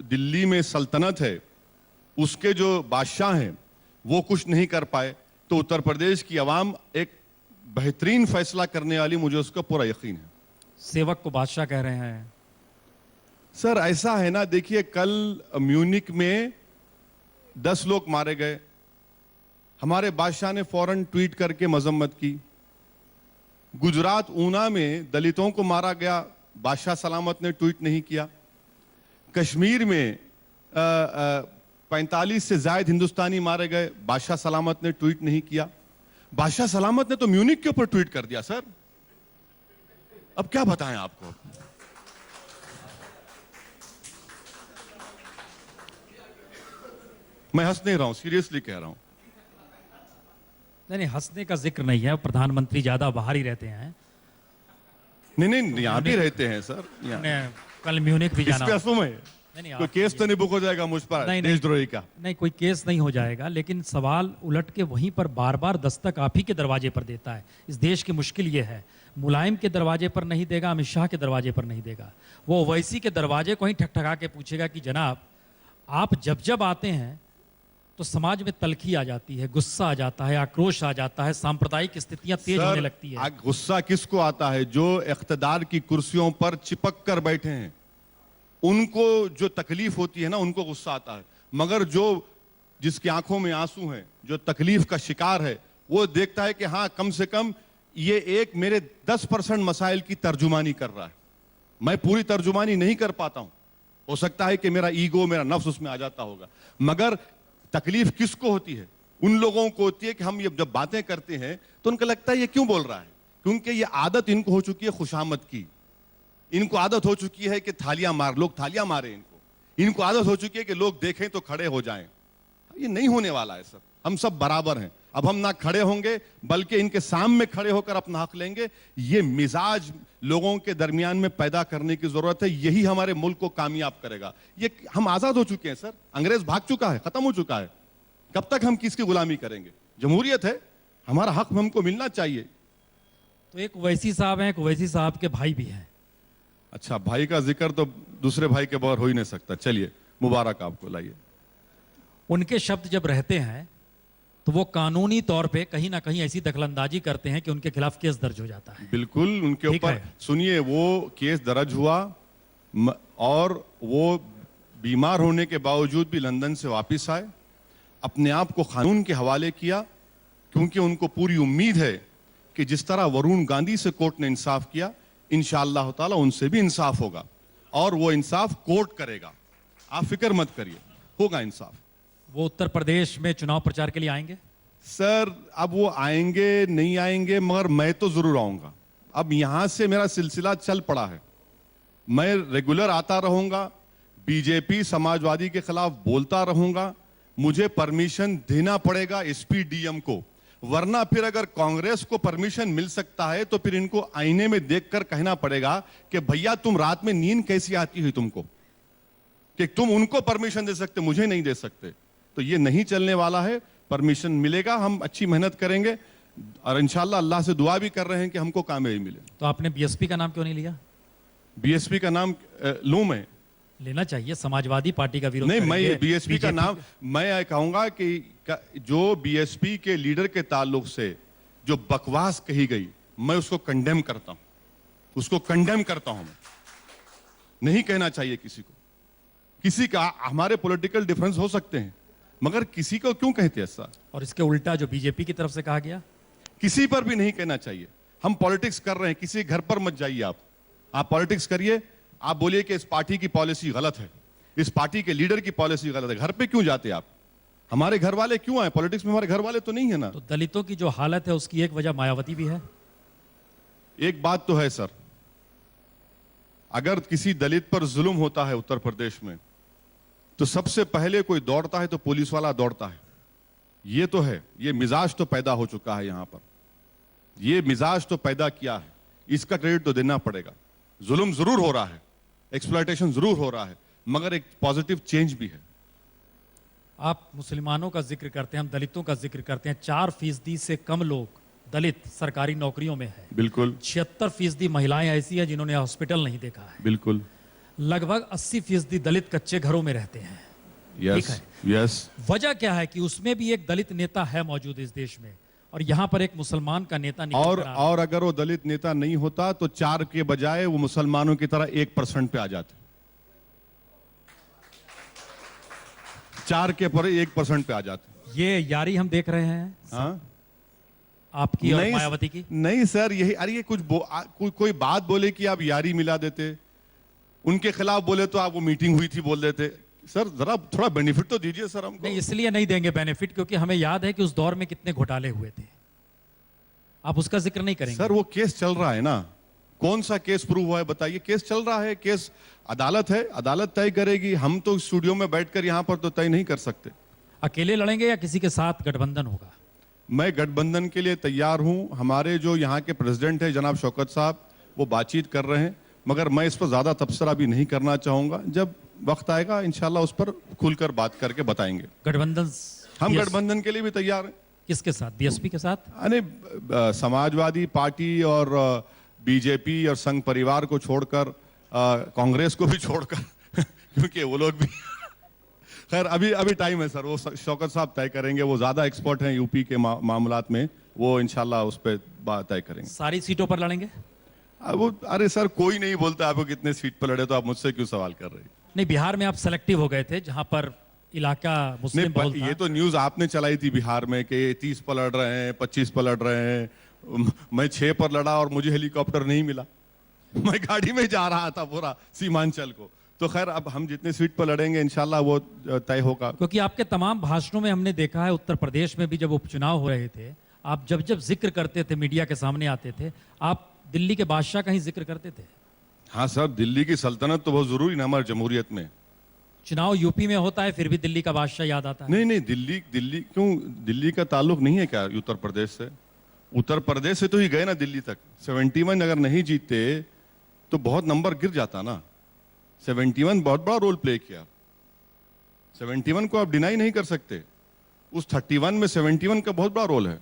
दिल्ली में सल्तनत है, उसके जो बादशाह हैं वो कुछ नहीं कर पाए, तो उत्तर प्रदेश की अवाम एक बेहतरीन फैसला करने वाली, मुझे उसका पूरा यकीन है।
सेवक को बादशाह कह रहे हैं
सर ऐसा है ना, देखिए कल म्यूनिक में 10 लोग मारे गए, हमारे बादशाह ने फौरन ट्वीट करके मजम्मत की। गुजरात ऊना में दलितों को मारा गया, बादशाह सलामत ने ट्वीट नहीं किया। कश्मीर में 45 से ज्यादा हिंदुस्तानी मारे गए, बादशाह सलामत ने ट्वीट नहीं किया। बादशाह सलामत ने तो म्यूनिक के ऊपर ट्वीट कर दिया सर। अब क्या बताएं आपको? मैं हंस नहीं रहा हूं, सीरियसली कह रहा हूं।
नहीं, हंसने का जिक्र नहीं है, प्रधानमंत्री ज्यादा बाहर ही रहते हैं।
नहीं, यहां भी रहते हैं सर।
कल म्यूनिक भी जाना।
नहीं, कोई केस तो नहीं बुक हो जाएगा मुझ पर देशद्रोही का?
नहीं, कोई केस नहीं हो जाएगा, लेकिन सवाल उलट के वहीं पर बार बार दस्तक आप ही के दरवाजे पर देता है। इस देश की मुश्किल ये है, मुलायम के दरवाजे पर नहीं देगा, अमित शाह के दरवाजे पर नहीं देगा, वो ओवैसी के दरवाजे को ही ठकठका के पूछेगा कि जनाब आप जब आते हैं तो समाज में तलखी आ जाती है, गुस्सा आ जाता है, आक्रोश आ जाता है, सांप्रदायिक स्थितियां तेज होने लगती है।
गुस्सा किसको आता है? जो इख्तिदार की कुर्सियों पर चिपक कर बैठे हैं, उनको जो तकलीफ होती है ना, उनको गुस्सा आता है। मगर जो जिसकी आंखों में आंसू हैं, जो तकलीफ का शिकार है, वो देखता है कि हाँ कम से कम ये एक मेरे 10% मसाइल की तर्जुमानी कर रहा है। मैं पूरी तर्जुमानी नहीं कर पाता हूं, हो सकता है कि मेरा ईगो, मेरा नफ्स उसमें आ जाता होगा, मगर तकलीफ किसको होती है? उन लोगों को होती है कि हम जब बातें करते हैं तो उनको लगता है ये क्यों बोल रहा है, क्योंकि ये आदत इनको हो चुकी है खुशामद की। इनको आदत हो चुकी है कि लोग थालियां मारे इनको आदत हो चुकी है कि लोग देखें तो खड़े हो जाएं। ये नहीं होने वाला है सर, हम सब बराबर हैं। अब हम ना खड़े होंगे बल्कि इनके सामने खड़े होकर अपना हक लेंगे। ये मिजाज लोगों के दरमियान में पैदा करने की जरूरत है, यही हमारे मुल्क को कामयाब करेगा। ये हम आजाद हो चुके हैं सर, अंग्रेज भाग चुका है, खत्म हो चुका है। कब तक हम किसकी गुलामी करेंगे? जमहूरियत है, हमारा हक हमको मिलना चाहिए।
तो एक ओवैसी साहब हैं, एक ओवैसी साहब के भाई भी हैं।
अच्छा, भाई का जिक्र तो दूसरे भाई के बगैर हो ही नहीं सकता। चलिए, मुबारक आपको, लाइए।
उनके शब्द जब रहते हैं तो वो कानूनी तौर पे कहीं ना कहीं ऐसी दखलंदाजी करते हैं कि उनके खिलाफ केस दर्ज हो जाता है।
बिल्कुल उनके
ठीक
ऊपर
है।
सुनिए, वो केस दर्ज हुआ और वो बीमार होने के बावजूद भी लंदन से वापस आए, अपने आप को कानून के हवाले किया, क्योंकि उनको पूरी उम्मीद है कि जिस तरह वरुण गांधी से कोर्ट ने इंसाफ किया, इंशाअल्लाह ताला उनसे भी इंसाफ होगा और वो इंसाफ कोर्ट करेगा। आप फिक्र मत करिए, होगा इंसाफ।
वो उत्तर प्रदेश में चुनाव प्रचार के लिए आएंगे?
सर अब वो आएंगे नहीं आएंगे, मगर मैं तो जरूर आऊंगा। अब यहां से मेरा सिलसिला चल पड़ा है, मैं रेगुलर आता रहूंगा, बीजेपी समाजवादी के खिलाफ बोलता रहूंगा। मुझे परमिशन देना पड़ेगा एसपी डीएम को, वरना फिर अगर कांग्रेस को परमिशन मिल सकता है तो फिर इनको आईने में देखकर कहना पड़ेगा कि भैया तुम रात में नींद कैसी आती हुई तुमको, कि तुम उनको परमिशन दे सकते, मुझे नहीं दे सकते। तो ये नहीं चलने वाला है, परमिशन मिलेगा, हम अच्छी मेहनत करेंगे और इंशाल्लाह अल्लाह से दुआ भी कर रहे हैं कि हमको कामयाबी मिले।
तो आपने बीएसपी का नाम क्यों नहीं लिया?
बीएसपी का नाम लूं मैं?
लेना चाहिए, समाजवादी पार्टी का विरोध
नहीं,
करेंगे,
मैं बीएसपी का
BJP
नाम मैं कहूंगा कि जो बीएसपी के लीडर के ताल्लुक से जो बकवास कही गई, मैं उसको कंडेम करता हूं, उसको कंडेम करता हूं। मैं नहीं कहना चाहिए किसी को, किसी का हमारे पॉलिटिकल डिफरेंस हो सकते हैं, मगर किसी को क्यों कहते ऐसा?
और इसके उल्टा जो बीजेपी की तरफ से कहा गया,
किसी पर भी नहीं कहना चाहिए। हम पॉलिटिक्स कर रहे हैं, किसी घर पर मत जाइए। आप पॉलिटिक्स करिए, आप बोलिए कि इस पार्टी की पॉलिसी गलत है, इस पार्टी के लीडर की पॉलिसी गलत है, घर पे क्यों जाते आप? हमारे घर वाले क्यों आए पॉलिटिक्स में? हमारे घर वाले तो नहीं है ना।
तो दलितों की जो हालत है उसकी एक वजह मायावती भी है।
एक बात तो है सर, अगर किसी दलित पर जुल्म होता है उत्तर प्रदेश में, तो सबसे पहले कोई दौड़ता है तो पुलिस वाला दौड़ता है। ये तो है, ये मिजाज तो पैदा हो चुका है यहां पर, ये मिजाज तो पैदा किया है, इसका क्रेडिट तो देना पड़ेगा। जुल्म जरूर हो रहा है, एक्सप्लॉयटेशन जरूर हो रहा है, मगर एक पॉजिटिव चेंज भी है।
आप मुसलमानों का जिक्र करते हैं, हम दलितों का जिक्र करते हैं। 4% से कम लोग दलित सरकारी नौकरियों में है।
बिल्कुल
76% महिलाएं ऐसी हैं जिन्होंने हॉस्पिटल नहीं देखा है।
बिल्कुल।
लगभग 80% दलित कच्चे घरों में रहते हैं।
Yes yes.
वजह क्या है कि उसमें भी एक दलित नेता है मौजूद इस देश में, और यहां पर एक मुसलमान का नेता निकल कर आ रहा है।
और अगर वो दलित नेता नहीं होता तो 4 के बजाय वो मुसलमानों की तरह 1% पे आ जाते, 4 के पर 1% पे आ जाते।
ये यारी हम देख रहे हैं
हाँ?
आपकी और मायावती की।
नहीं सर, यही अरे ये कोई बात बोले कि आप यारी मिला देते, उनके खिलाफ बोले तो आप वो मीटिंग हुई थी बोल देते। सर जरा थोड़ा बेनिफिट तो दीजिए सर हमको।
नहीं, इसलिए नहीं देंगे बेनिफिट क्योंकि हमें याद है कि उस दौर में कितने घोटाले हुए थे। आप उसका जिक्र नहीं करेंगे।
सर वो केस चल रहा है ना, कौन सा केस प्रूव हुआ है बताइए? केस चल रहा है, केस अदालत है, अदालत तय करेगी। हम तो स्टूडियो में बैठकर यहां पर तो तय नहीं कर सकते।
अकेले लड़ेंगे या किसी के साथ गठबंधन होगा?
मैं गठबंधन के लिए तैयार हूं। हमारे जो यहाँ के प्रेसिडेंट है जनाब शौकत साहब, वो बातचीत कर रहे हैं, मगर मैं इस पर ज्यादा तबसरा भी नहीं करना चाहूंगा। जब वक्त आएगा इंशाल्लाह उस पर खुलकर बात करके बताएंगे।
गठबंधन
हम गठबंधन के लिए भी तैयार हैं।
किसके साथ? बीएसपी के साथ?
अरे समाजवादी पार्टी और बीजेपी और संघ परिवार को छोड़कर कांग्रेस को भी छोड़कर क्योंकि वो लोग भी खैर अभी टाइम है सर, वो शौकत साहब तय करेंगे। वो ज्यादा एक्सपर्ट हैं यूपी के मामलात में, वो इंशाल्लाह उस पर बात तय करेंगे।
सारी सीटों पर लड़ेंगे?
वो अरे सर कोई नहीं बोलता आपको कितने सीट पर लड़े, तो आप मुझसे क्यों सवाल कर रहे हैं?
नहीं, बिहार में आप सेलेक्टिव हो गए थे जहां पर इलाका मुस्लिम बहुल था।
ये तो न्यूज आपने चलाई थी बिहार में कि 30 पर लड़ रहे हैं, 25 पर लड़ रहे हैं। मैं 6 पर लड़ा और मुझे हेलीकॉप्टर नहीं मिला, मैं गाड़ी में जा रहा था पूरा सीमांचल को। तो खैर अब हम जितने सीट पर लड़ेंगे इंशाल्लाह वो तय होगा।
क्योंकि आपके तमाम भाषणों में हमने देखा है, उत्तर प्रदेश में भी जब उपचुनाव हो रहे थे, आप जब जब जिक्र करते थे, मीडिया के सामने आते थे, आप दिल्ली के बादशाह का ही जिक्र करते थे।
हाँ सर, दिल्ली की सल्तनत तो बहुत जरूरी ना हमारी जमहूरियत में।
चुनाव यूपी में होता है फिर भी दिल्ली का बादशाह याद आता है।
नहीं, दिल्ली क्यों? दिल्ली का ताल्लुक नहीं है क्या उत्तर प्रदेश से? उत्तर प्रदेश से तो ही गए ना दिल्ली तक। 71 अगर नहीं जीतते तो बहुत नंबर गिर जाता ना। 71 बहुत बड़ा रोल प्ले किया, 71 को आप डिनाई नहीं कर सकते। उस 31 में 71 का बहुत बड़ा रोल है।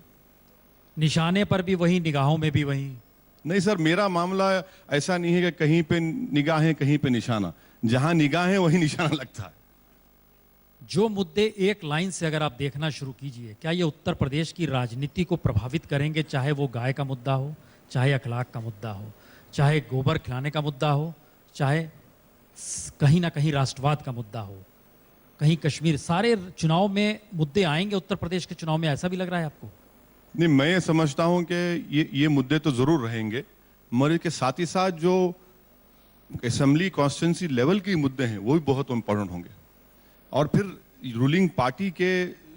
निशाने पर भी वही, निगाहों में भी वही।
नहीं सर, मेरा मामला ऐसा नहीं है कि कहीं पे निगाहें कहीं पे निशाना। जहां निगाहें वहीं निशाना लगता है।
जो मुद्दे एक लाइन से अगर आप देखना शुरू कीजिए, क्या ये उत्तर प्रदेश की राजनीति को प्रभावित करेंगे? चाहे वो गाय का मुद्दा हो, चाहे अखलाक का मुद्दा हो, चाहे गोबर खिलाने का मुद्दा हो, चाहे कहीं ना कहीं राष्ट्रवाद का मुद्दा हो, कहीं कश्मीर, सारे चुनाव में मुद्दे आएंगे उत्तर प्रदेश के चुनाव में, ऐसा भी लग रहा है आपको?
नहीं, मैं ये समझता हूं कि ये मुद्दे तो जरूर रहेंगे, मगर इसके साथ ही साथ जो असेंबली कॉन्स्टिट्यूंसी लेवल के मुद्दे हैं वो भी बहुत इंपॉर्टेंट होंगे। और फिर रूलिंग पार्टी के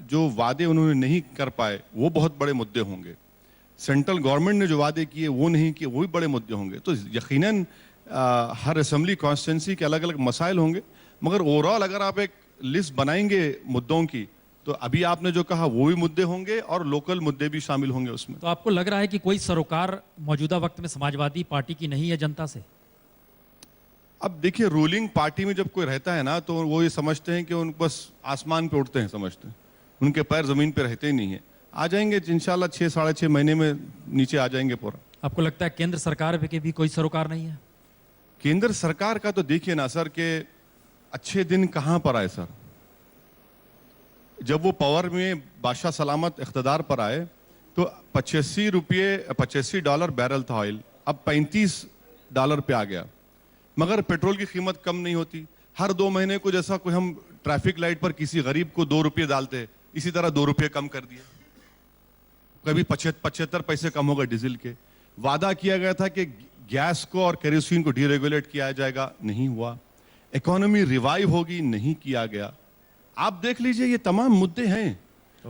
जो वादे उन्होंने नहीं कर पाए वो बहुत बड़े मुद्दे होंगे। सेंट्रल गवर्नमेंट ने जो वादे किए वो नहीं किए, वो भी बड़े मुद्दे होंगे। तो यकीनन हर असेंबली कॉन्स्टिट्यूंसी के अलग अलग मसाइल होंगे, मगर ओवरऑल अगर आप एक लिस्ट बनाएंगे मुद्दों की, तो अभी आपने जो कहा वो भी मुद्दे होंगे और लोकल मुद्दे भी शामिल होंगे उसमें।
तो आपको लग रहा है कि कोई सरोकार मौजूदा वक्त में समाजवादी पार्टी की नहीं है जनता से?
अब देखिए, रूलिंग पार्टी में जब कोई रहता है ना, तो वो ये समझते हैं कि उन बस आसमान पे उड़ते हैं, समझते हैं उनके पैर जमीन पे रहते ही नहीं है। आ जाएंगे इंशाल्लाह 6-6.5 महीने में नीचे आ जाएंगे पूरा।
आपको लगता है केंद्र सरकार के भी कोई सरोकार नहीं है?
केंद्र सरकार का तो देखिए ना सर, के अच्छे दिन कहां पर आए सर। जब वो पावर में बादशाह सलामत इख्तदार पर आए तो $85 बैरल था ऑयल, अब $35 पे आ गया। मगर पेट्रोल की कीमत कम नहीं होती। हर 2 महीने को जैसा कोई हम ट्रैफिक लाइट पर किसी गरीब को 2 रुपये डालते हैं, इसी तरह 2 रुपये कम कर दिए। कभी 75 पैसे कम होगा डीजल के। वादा किया गया था कि गैस को और केरोसिन को डीरेगुलेट किया जाएगा, नहीं हुआ। इकोनॉमी रिवाइव होगी, नहीं किया गया। आप देख लीजिए, ये तमाम मुद्दे हैं।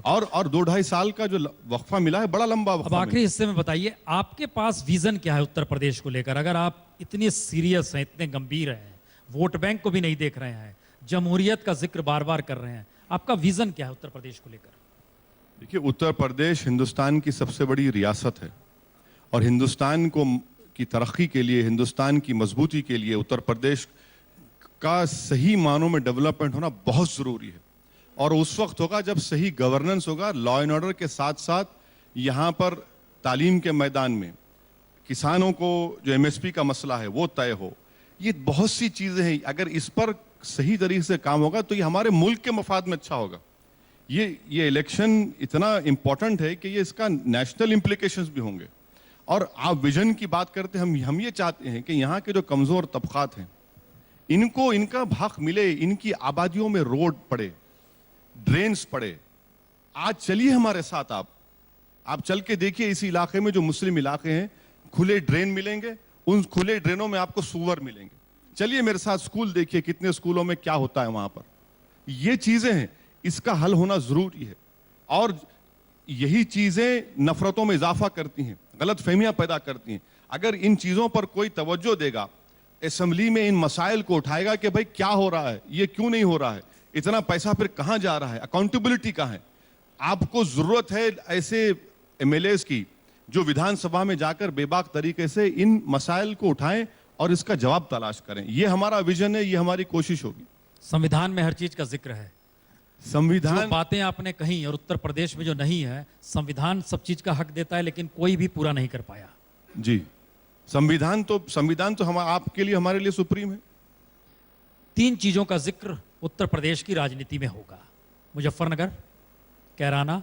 और 2-2.5 साल का जो वक्फा मिला है, बड़ा लंबा वक्फा।
अब आखिरी हिस्से में बताइए, आपके पास विजन क्या है उत्तर प्रदेश को लेकर? अगर आप इतने सीरियस हैं, इतने गंभीर हैं, वोट बैंक को भी नहीं देख रहे हैं, जमहूरियत का जिक्र बार बार कर रहे हैं, आपका विजन क्या है उत्तर प्रदेश को लेकर?
देखिए, उत्तर प्रदेश हिंदुस्तान की सबसे बड़ी रियासत है और हिंदुस्तान की तरक्की के लिए, हिंदुस्तान की मजबूती के लिए उत्तर प्रदेश का सही मानों में डेवलपमेंट होना बहुत जरूरी है। और उस वक्त होगा जब सही गवर्नेंस होगा, लॉ एंड ऑर्डर के साथ साथ यहाँ पर तालीम के मैदान में किसानों को जो एमएसपी का मसला है वो तय हो। ये बहुत सी चीजें हैं, अगर इस पर सही तरीके से काम होगा तो ये हमारे मुल्क के मफाद में अच्छा होगा। ये इलेक्शन इतना इंपॉर्टेंट है कि ये इसका नेशनल इंप्लीकेशंस भी होंगे। और आप विजन की बात करते हैं, हम ये चाहते हैं कि यहाँ के जो कमजोर तबकात हैं इनको इनका हक मिले, इनकी आबादियों में रोड पड़े, ड्रेन्स पड़े। आज चलिए हमारे साथ, आप चल के देखिए, इस इलाके में जो मुस्लिम इलाके हैं खुले ड्रेन मिलेंगे, उन खुले ड्रेनों में आपको सूअर मिलेंगे। चलिए मेरे साथ स्कूल देखिए, कितने स्कूलों में क्या होता है वहां पर। ये चीजें हैं, इसका हल होना जरूरी है। और यही चीजें नफरतों में इजाफा करती हैं, गलत फहमियां पैदा करती हैं। अगर इन चीजों पर कोई तवज्जो देगा, असेंबली में इन मसाइल को उठाएगा कि भाई क्या हो रहा है, ये क्यों नहीं हो रहा है, इतना पैसा फिर कहां जा रहा है, अकाउंटेबिलिटी कहां है। आपको जरूरत है ऐसे एमएलएस की जो विधानसभा में जाकर बेबाक तरीके से इन मसाइल को उठाएं और इसका जवाब तलाश करें। ये हमारा विजन है, ये हमारी कोशिश होगी।
संविधान में हर चीज का जिक्र है,
संविधान
जो बातें आपने कही और उत्तर प्रदेश में जो नहीं है, संविधान सब चीज का हक देता है लेकिन कोई भी पूरा नहीं कर पाया।
जी, संविधान तो हम आपके लिए, हमारे लिए सुप्रीम है।
3 चीजों का जिक्र उत्तर प्रदेश की राजनीति में होगा: मुजफ्फरनगर, कैराना,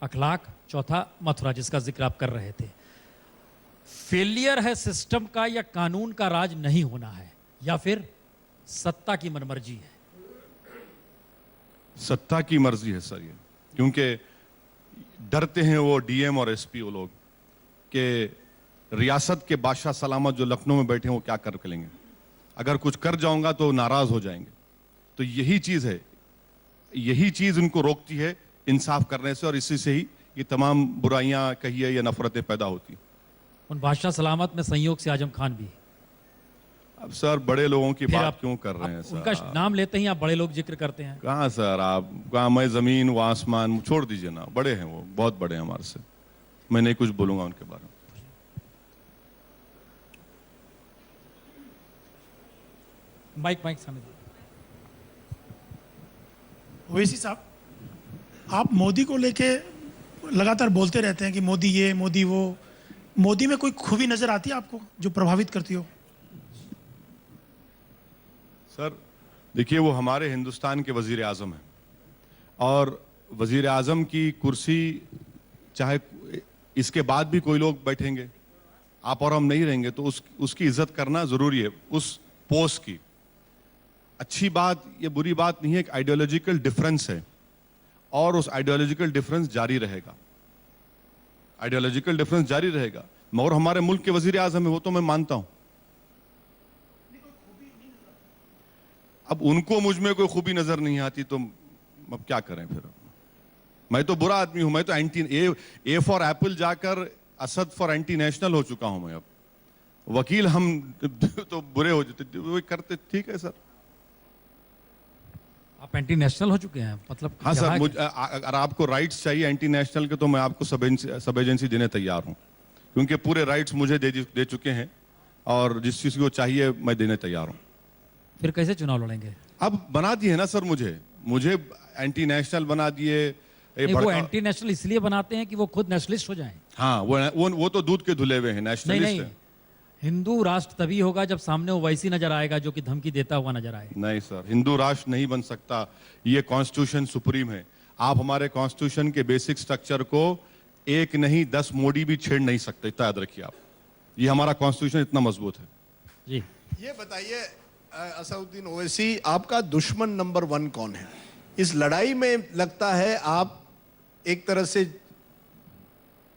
अखलाक, चौथा मथुरा, जिसका जिक्र आप कर रहे थे। फेलियर है सिस्टम का या कानून का राज नहीं होना है, या फिर सत्ता की मनमर्जी है?
सत्ता की मर्जी है सर ये, क्योंकि डरते हैं वो डीएम और एसपी वो लोग कि रियासत के बादशाह सलामत जो लखनऊ में बैठे हैं वो क्या कर लेंगे, अगर कुछ कर जाऊंगा तो नाराज हो जाएंगे। तो यही चीज है, यही चीज उनको रोकती है इंसाफ करने से, और इसी से ही ये तमाम बुराइयां कहिए या नफरतें पैदा होती।
उन बादशाह सलामत में संयोग से आजम खान भी।
अब सर बड़े लोगों की
फिर
बात
आप-
क्यों कर रहे हैं सर?
उनका नाम लेते ही आप बड़े लोग जिक्र करते हैं।
कहाँ सर, आप कहाँ, मैं जमीन वो आसमान छोड़ दीजिए ना, बड़े हैं वो, बहुत बड़े हैं हमारे से। मैं नहीं कुछ बोलूंगा उनके बारे में।
माइक सामने।
ओवैसी साहब, आप मोदी को लेके लगातार बोलते रहते हैं कि मोदी ये मोदी वो, मोदी में कोई खूबी नजर आती है आपको जो प्रभावित करती हो?
सर देखिए, वो हमारे हिंदुस्तान के वजीर आजम हैं और वजीर आजम की कुर्सी चाहे इसके बाद भी कोई लोग बैठेंगे, आप और हम नहीं रहेंगे, तो उसकी इज्जत करना जरूरी है, उस पोस्ट की। अच्छी बात, ये बुरी बात नहीं है, एक आइडियोलॉजिकल डिफरेंस है और उस आइडियोलॉजिकल डिफरेंस जारी रहेगा, आइडियोलॉजिकल डिफरेंस जारी रहेगा। मगर हमारे मुल्क के वजीर आजम है, वो तो मैं मानता हूं। अब उनको मुझ में कोई खूबी नजर नहीं आती तो अब क्या करें फिर। मैं तो बुरा आदमी हूं, मैं तो ए फॉर एप्पल जाकर असद फॉर एंटी नेशनल हो चुका हूं मैं। अब वकील हम तो बुरे हो जाते, वो करते, ठीक है सर।
आप एंटी नेशनल हो चुके हैं, मतलब
हाँ
क्या
सर,
है?
अगर आपको राइट्स चाहिए एंटी नेशनल के तो मैं आपको सब एजेंसी देने तैयार हूं, क्योंकि पूरे राइट्स मुझे दे चुके हैं और जिस चीज को चाहिए मैं देने तैयार हूं।
फिर कैसे चुनाव लड़ेंगे?
अब बना दिए ना सर, मुझे एंटी नेशनल बना दिए।
नहीं, वो एंटी नेशनल इसलिए बनाते हैं कि वो खुद नेशनलिस्ट हो जाएं।
हाँ, वो तो दूध के धुले हुए हैं, नेशनलिस्ट
नहीं,
है।
हिंदू राष्ट्र तभी होगा जब सामने वो वैसी नजर आएगा जो कि धमकी देता हुआ नजर आए।
नहीं सर, हिंदू राष्ट्र नहीं बन सकता, ये कॉन्स्टिट्यूशन सुप्रीम है। आप हमारे कॉन्स्टिट्यूशन के बेसिक स्ट्रक्चर को एक नहीं 10 मोदी भी छेड़ नहीं सकते, इतना याद रखिए आप। ये हमारा कॉन्स्टिट्यूशन इतना मजबूत है।
जी,
ये बताइए असदुद्दीन ओवैसी, आपका दुश्मन नंबर 1 कौन है इस लड़ाई में? लगता है आप एक तरह से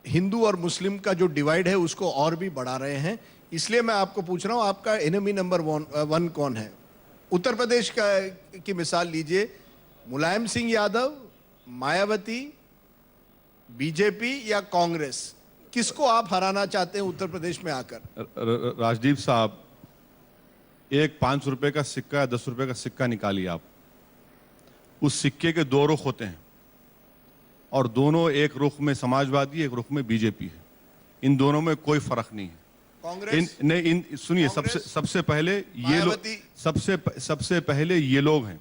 हिंदू और मुस्लिम का जो डिवाइड है उसको और भी बढ़ा रहे हैं, इसलिए मैं आपको पूछ रहा हूं आपका एनिमी नंबर 1 कौन है? उत्तर प्रदेश की मिसाल लीजिए, मुलायम सिंह यादव, मायावती, बीजेपी या कांग्रेस, किसको आप हराना चाहते हैं उत्तर प्रदेश में आकर?
राजदीप साहब, एक 5 रुपए का सिक्का या 10 रुपए का सिक्का निकालिए आप, उस सिक्के के 2 रुख होते हैं और दोनों, एक रुख में समाजवादी, एक रुख में बीजेपी है। इन दोनों में कोई फर्क नहीं है।
कांग्रेस
सुनिए, सबसे पहले ये लोग, सबसे पहले ये लोग हैं,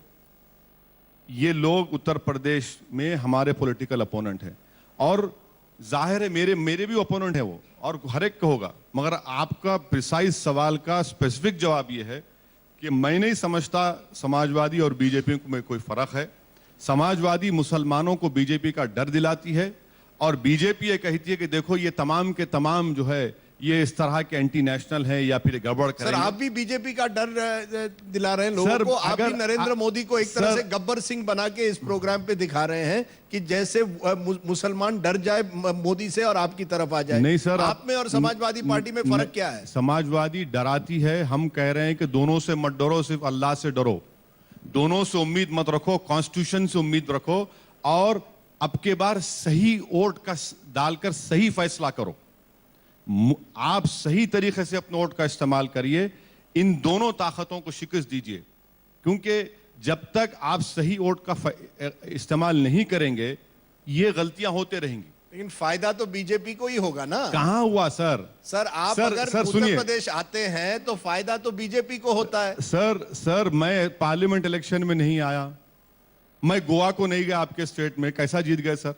ये लोग उत्तर प्रदेश में हमारे पॉलिटिकल अपोनेंट हैं और जाहिर है मेरे भी ओपोनेंट है वो, और हर एक का होगा। मगर आपका प्रिसाइज सवाल का स्पेसिफिक जवाब ये है कि मैं नहीं समझता समाजवादी और बीजेपी में कोई फर्क है। समाजवादी मुसलमानों को बीजेपी का डर दिलाती है और बीजेपी ये कहती है कि देखो ये तमाम के तमाम जो है ये इस तरह के एंटी नेशनल है या फिर गड़बड़ करेंगे।
सर, आप भी बीजेपी का डर दिला रहे हैं लोगों को। आप भी नरेंद्र मोदी को एक तरह से गब्बर सिंह बना के इस प्रोग्राम पे दिखा रहे हैं कि जैसे मुसलमान डर जाए मोदी से और आपकी तरफ आ जाए।
नहीं सर,
आप में और समाजवादी पार्टी में फर्क क्या है?
समाजवादी डराती है, हम कह रहे हैं कि दोनों से मत डरो, सिर्फ अल्लाह से डरो। दोनों से उम्मीद मत रखो, कॉन्स्टिट्यूशन से उम्मीद रखो और अब के बार सही वोट का डालकर सही फैसला करो। आप सही तरीके से अपने वोट का इस्तेमाल करिए, इन दोनों ताकतों को शिकस्त दीजिए, क्योंकि जब तक आप सही वोट का इस्तेमाल नहीं करेंगे ये गलतियां होते रहेंगी।
लेकिन फायदा तो बीजेपी को ही होगा ना।
कहां हुआ सर?
सर, आप अगर उत्तर प्रदेश आते हैं तो फायदा तो बीजेपी को होता है।
सर मैं पार्लियामेंट इलेक्शन में नहीं आया, मैं गोवा को नहीं गया, आपके स्टेट में कैसा जीत गए सर?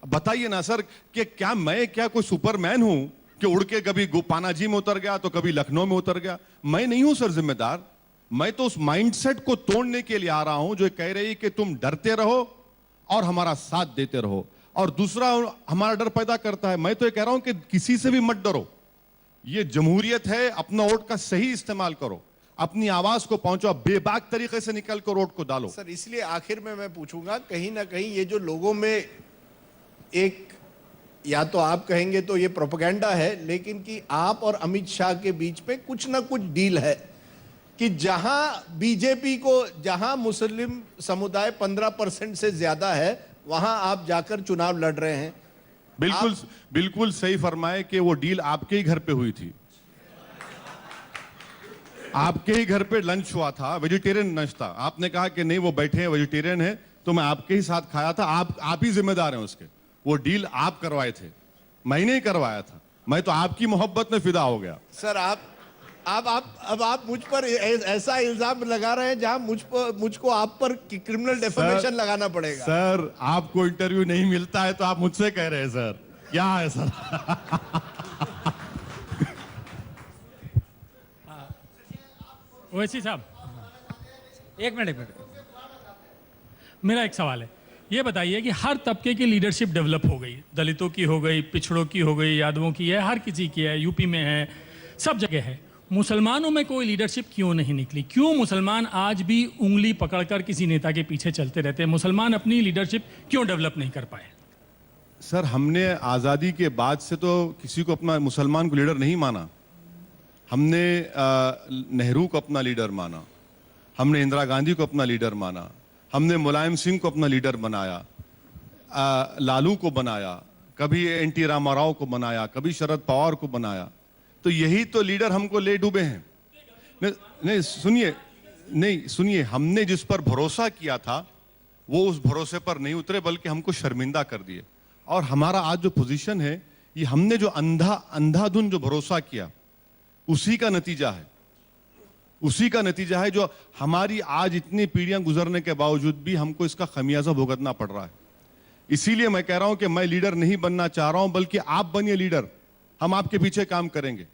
बताइए ना सर कि क्या मैं कोई सुपरमैन हूं कि उड़ के कभी पानाजी में उतर गया तो कभी लखनऊ में उतर गया? मैं नहीं हूं सर जिम्मेदार। मैं तो उस माइंडसेट को तोड़ने के लिए आ रहा हूं जो कह रही कि तुम डरते रहो और हमारा साथ देते रहो, और दूसरा हमारा डर पैदा करता है। मैं तो ये कह रहा हूं कि किसी से भी मत डरो, ये जमहूरियत है, अपना वोट का सही इस्तेमाल करो, अपनी आवाज को पहुंचाओ, बेबाक तरीके से निकल कर वोट को डालो।
सर, इसलिए आखिर में मैं पूछूंगा, कहीं ना कहीं ये जो लोगों में एक, या तो आप कहेंगे तो ये प्रोपेगेंडा है, लेकिन कि आप और अमित शाह के बीच पे कुछ ना कुछ डील है कि जहां बीजेपी को, जहां मुस्लिम समुदाय 15% से ज्यादा है वहां आप जाकर चुनाव लड़ रहे हैं।
बिल्कुल सही फरमाए कि वो डील आपके ही घर पे हुई थी, आपके ही घर पे लंच हुआ था, वेजिटेरियन लंच था। आपने कहा कि नहीं वो बैठे हैं वेजिटेरियन है, तो मैं आपके ही साथ खाया था। आप ही जिम्मेदार हैं उसके, वो डील आप करवाए थे, मैंने ही करवाया था। मैं तो आपकी मोहब्बत में फिदा हो गया।
सर, अब आप मुझ पर ऐसा इल्जाम लगा रहे हैं जहां मुझको आप पर क्रिमिनल डेफेमेशन लगाना पड़ेगा।
सर, आपको इंटरव्यू नहीं मिलता है तो आप मुझसे कह रहे हैं सर, क्या है सर?
ओवैसी साहब,
एक मिनट
मेरा एक सवाल है, ये बताइए कि हर तबके की लीडरशिप डेवलप हो गई, दलितों की हो गई, पिछड़ों की हो गई, यादवों की है, हर किसी की है, यूपी में है, सब जगह है। मुसलमानों में कोई लीडरशिप क्यों नहीं निकली? क्यों मुसलमान आज भी उंगली पकड़कर किसी नेता के पीछे चलते रहते हैं? मुसलमान अपनी लीडरशिप क्यों डेवलप नहीं कर पाए?
सर, हमने आज़ादी के बाद से तो किसी को अपना मुसलमान को लीडर नहीं माना। हमने नेहरू को अपना लीडर माना, हमने इंदिरा गांधी को अपना लीडर माना, हमने मुलायम सिंह को अपना लीडर बनाया, लालू को बनाया, कभी एनटी रामाराव को बनाया, कभी शरद पवार को बनाया। तो यही तो लीडर हमको ले डूबे हैं। नहीं सुनिए, हमने जिस पर भरोसा किया था वो उस भरोसे पर नहीं उतरे, बल्कि हमको शर्मिंदा कर दिए। और हमारा आज जो पोजीशन है, ये हमने जो अंधाधुन जो भरोसा किया, उसी का नतीजा है जो हमारी आज इतनी पीढ़ियां गुजरने के बावजूद भी हमको इसका खमियाजा भुगतना पड़ रहा है। इसीलिए मैं कह रहा हूं कि मैं लीडर नहीं बनना चाह रहा हूं, बल्कि आप बनिए लीडर। हम आपके पीछे काम करेंगे।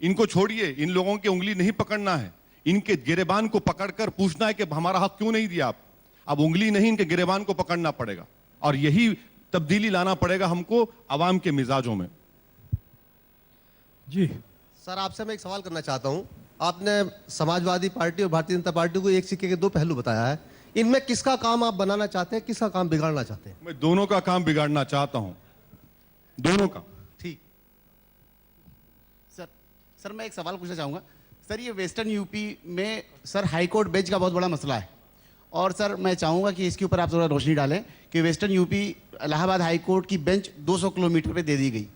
इनको छोड़िए, इन लोगों की उंगली नहीं पकड़ना है, इनके गिरेबान को पकड़कर पूछना है कि हमारा हक क्यों नहीं दिया आप। अब उंगली नहीं, इनके गिरेबान को पकड़ना पड़ेगा, और यही तब्दीली लाना पड़ेगा हमको अवाम के मिजाजों में।
जी
सर, आपसे मैं एक सवाल करना चाहता हूं। आपने समाजवादी पार्टी और भारतीय जनता पार्टी को एक सिक्के के दो पहलू बताया है। इनमें किसका काम आप बनाना चाहते हैं, किसका काम बिगाड़ना चाहते हैं?
मैं दोनों का काम बिगाड़ना चाहता हूं, दोनों का।
ठीक।
सर मैं एक सवाल पूछना चाहूँगा। सर, ये वेस्टर्न यूपी में सर हाई कोर्ट बेंच का बहुत बड़ा मसला है, और सर मैं चाहूँगा कि इसके ऊपर आप थोड़ा रोशनी डालें कि western UP Allahabad high court की बेंच 200 किलोमीटर पे दे दी गई,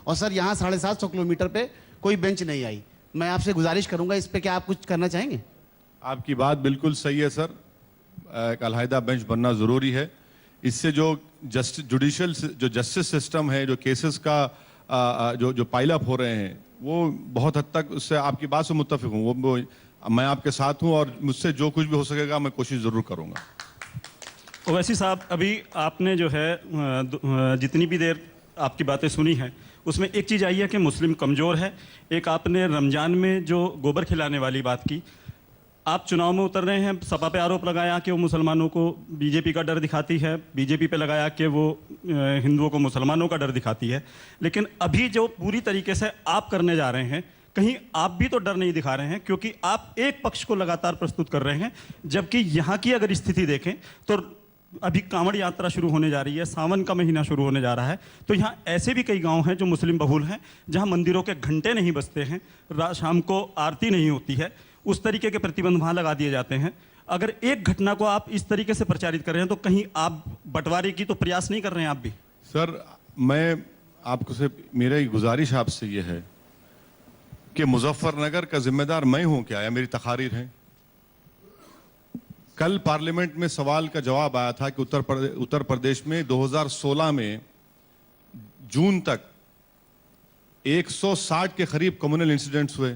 और सर यहाँ 750 किलोमीटर पे कोई बेंच नहीं आई। मैं आपसे गुजारिश करूँगा, इस पर क्या आप कुछ करना चाहेंगे?
आपकी बात बिल्कुल सही है सर, एक अलहदा बेंच बनना ज़रूरी है। इससे जो जस्टिस सिस्टम है, जो केसेस का जो पाइलअप हो रहे हैं, वो बहुत हद तक उससे आपकी बात से मुत्तफिक हूँ। वो मैं आपके साथ हूँ, और मुझसे जो कुछ भी हो सकेगा मैं कोशिश ज़रूर करूँगा।
ओवैसी साहब, अभी आपने जो है जितनी भी देर आपकी बातें सुनी हैं, उसमें एक चीज़ आई है कि मुस्लिम कमज़ोर है। एक आपने रमज़ान में जो गोबर खिलाने वाली बात की। आप चुनाव में उतर रहे हैं, सपा पे आरोप लगाया कि वो मुसलमानों को बीजेपी का डर दिखाती है, बीजेपी पे लगाया कि वो हिंदुओं को मुसलमानों का डर दिखाती है। लेकिन अभी जो पूरी तरीके से आप करने जा रहे हैं, कहीं आप भी तो डर नहीं दिखा रहे हैं, क्योंकि आप एक पक्ष को लगातार प्रस्तुत कर रहे हैं, जबकि यहाँ की अगर स्थिति देखें तो अभी कांवड़ यात्रा शुरू होने जा रही है, सावन का महीना शुरू होने जा रहा है। तो यहाँ ऐसे भी कई गांव हैं जो मुस्लिम बहुल हैं, जहाँ मंदिरों के घंटे नहीं बजते हैं, शाम को आरती नहीं होती है, उस तरीके के प्रतिबंध वहाँ लगा दिए जाते हैं। अगर एक घटना को आप इस तरीके से प्रचारित कर रहे हैं, तो कहीं आप बंटवारे की तो प्रयास नहीं कर रहे हैं आप भी?
सर, मैं आपको से मेरी गुजारिश आपसे ये है कि मुजफ्फरनगर का जिम्मेदार मैं हूं क्या, या मेरी तकारीर है? कल पार्लियामेंट में सवाल का जवाब आया था कि उत्तर प्रदेश में 2016 में जून तक 160 के करीब कम्युनल इंसिडेंट्स हुए।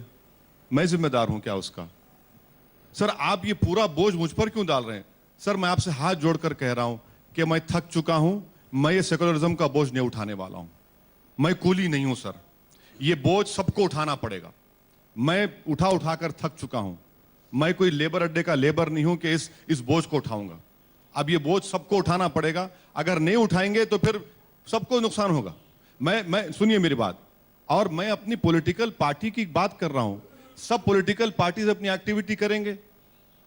मैं जिम्मेदार हूं क्या उसका? सर, आप ये पूरा बोझ मुझ पर क्यों डाल रहे हैं? सर, मैं आपसे हाथ जोड़कर कह रहा हूं कि मैं थक चुका हूं। मैं ये सेकुलरिज्म का बोझ नहीं उठाने वाला हूं। मैं कूली नहीं हूं सर, ये बोझ सबको उठाना पड़ेगा। मैं उठाकर थक चुका हूं। मैं कोई लेबर अड्डे का लेबर नहीं हूं कि इस बोझ को उठाऊंगा। अब ये बोझ सबको उठाना पड़ेगा। अगर नहीं उठाएंगे तो फिर सबको नुकसान होगा। मैं सुनिए मेरी बात, और मैं अपनी पॉलिटिकल पार्टी की बात कर रहा हूं। सब पॉलिटिकल पार्टीज अपनी एक्टिविटी करेंगे,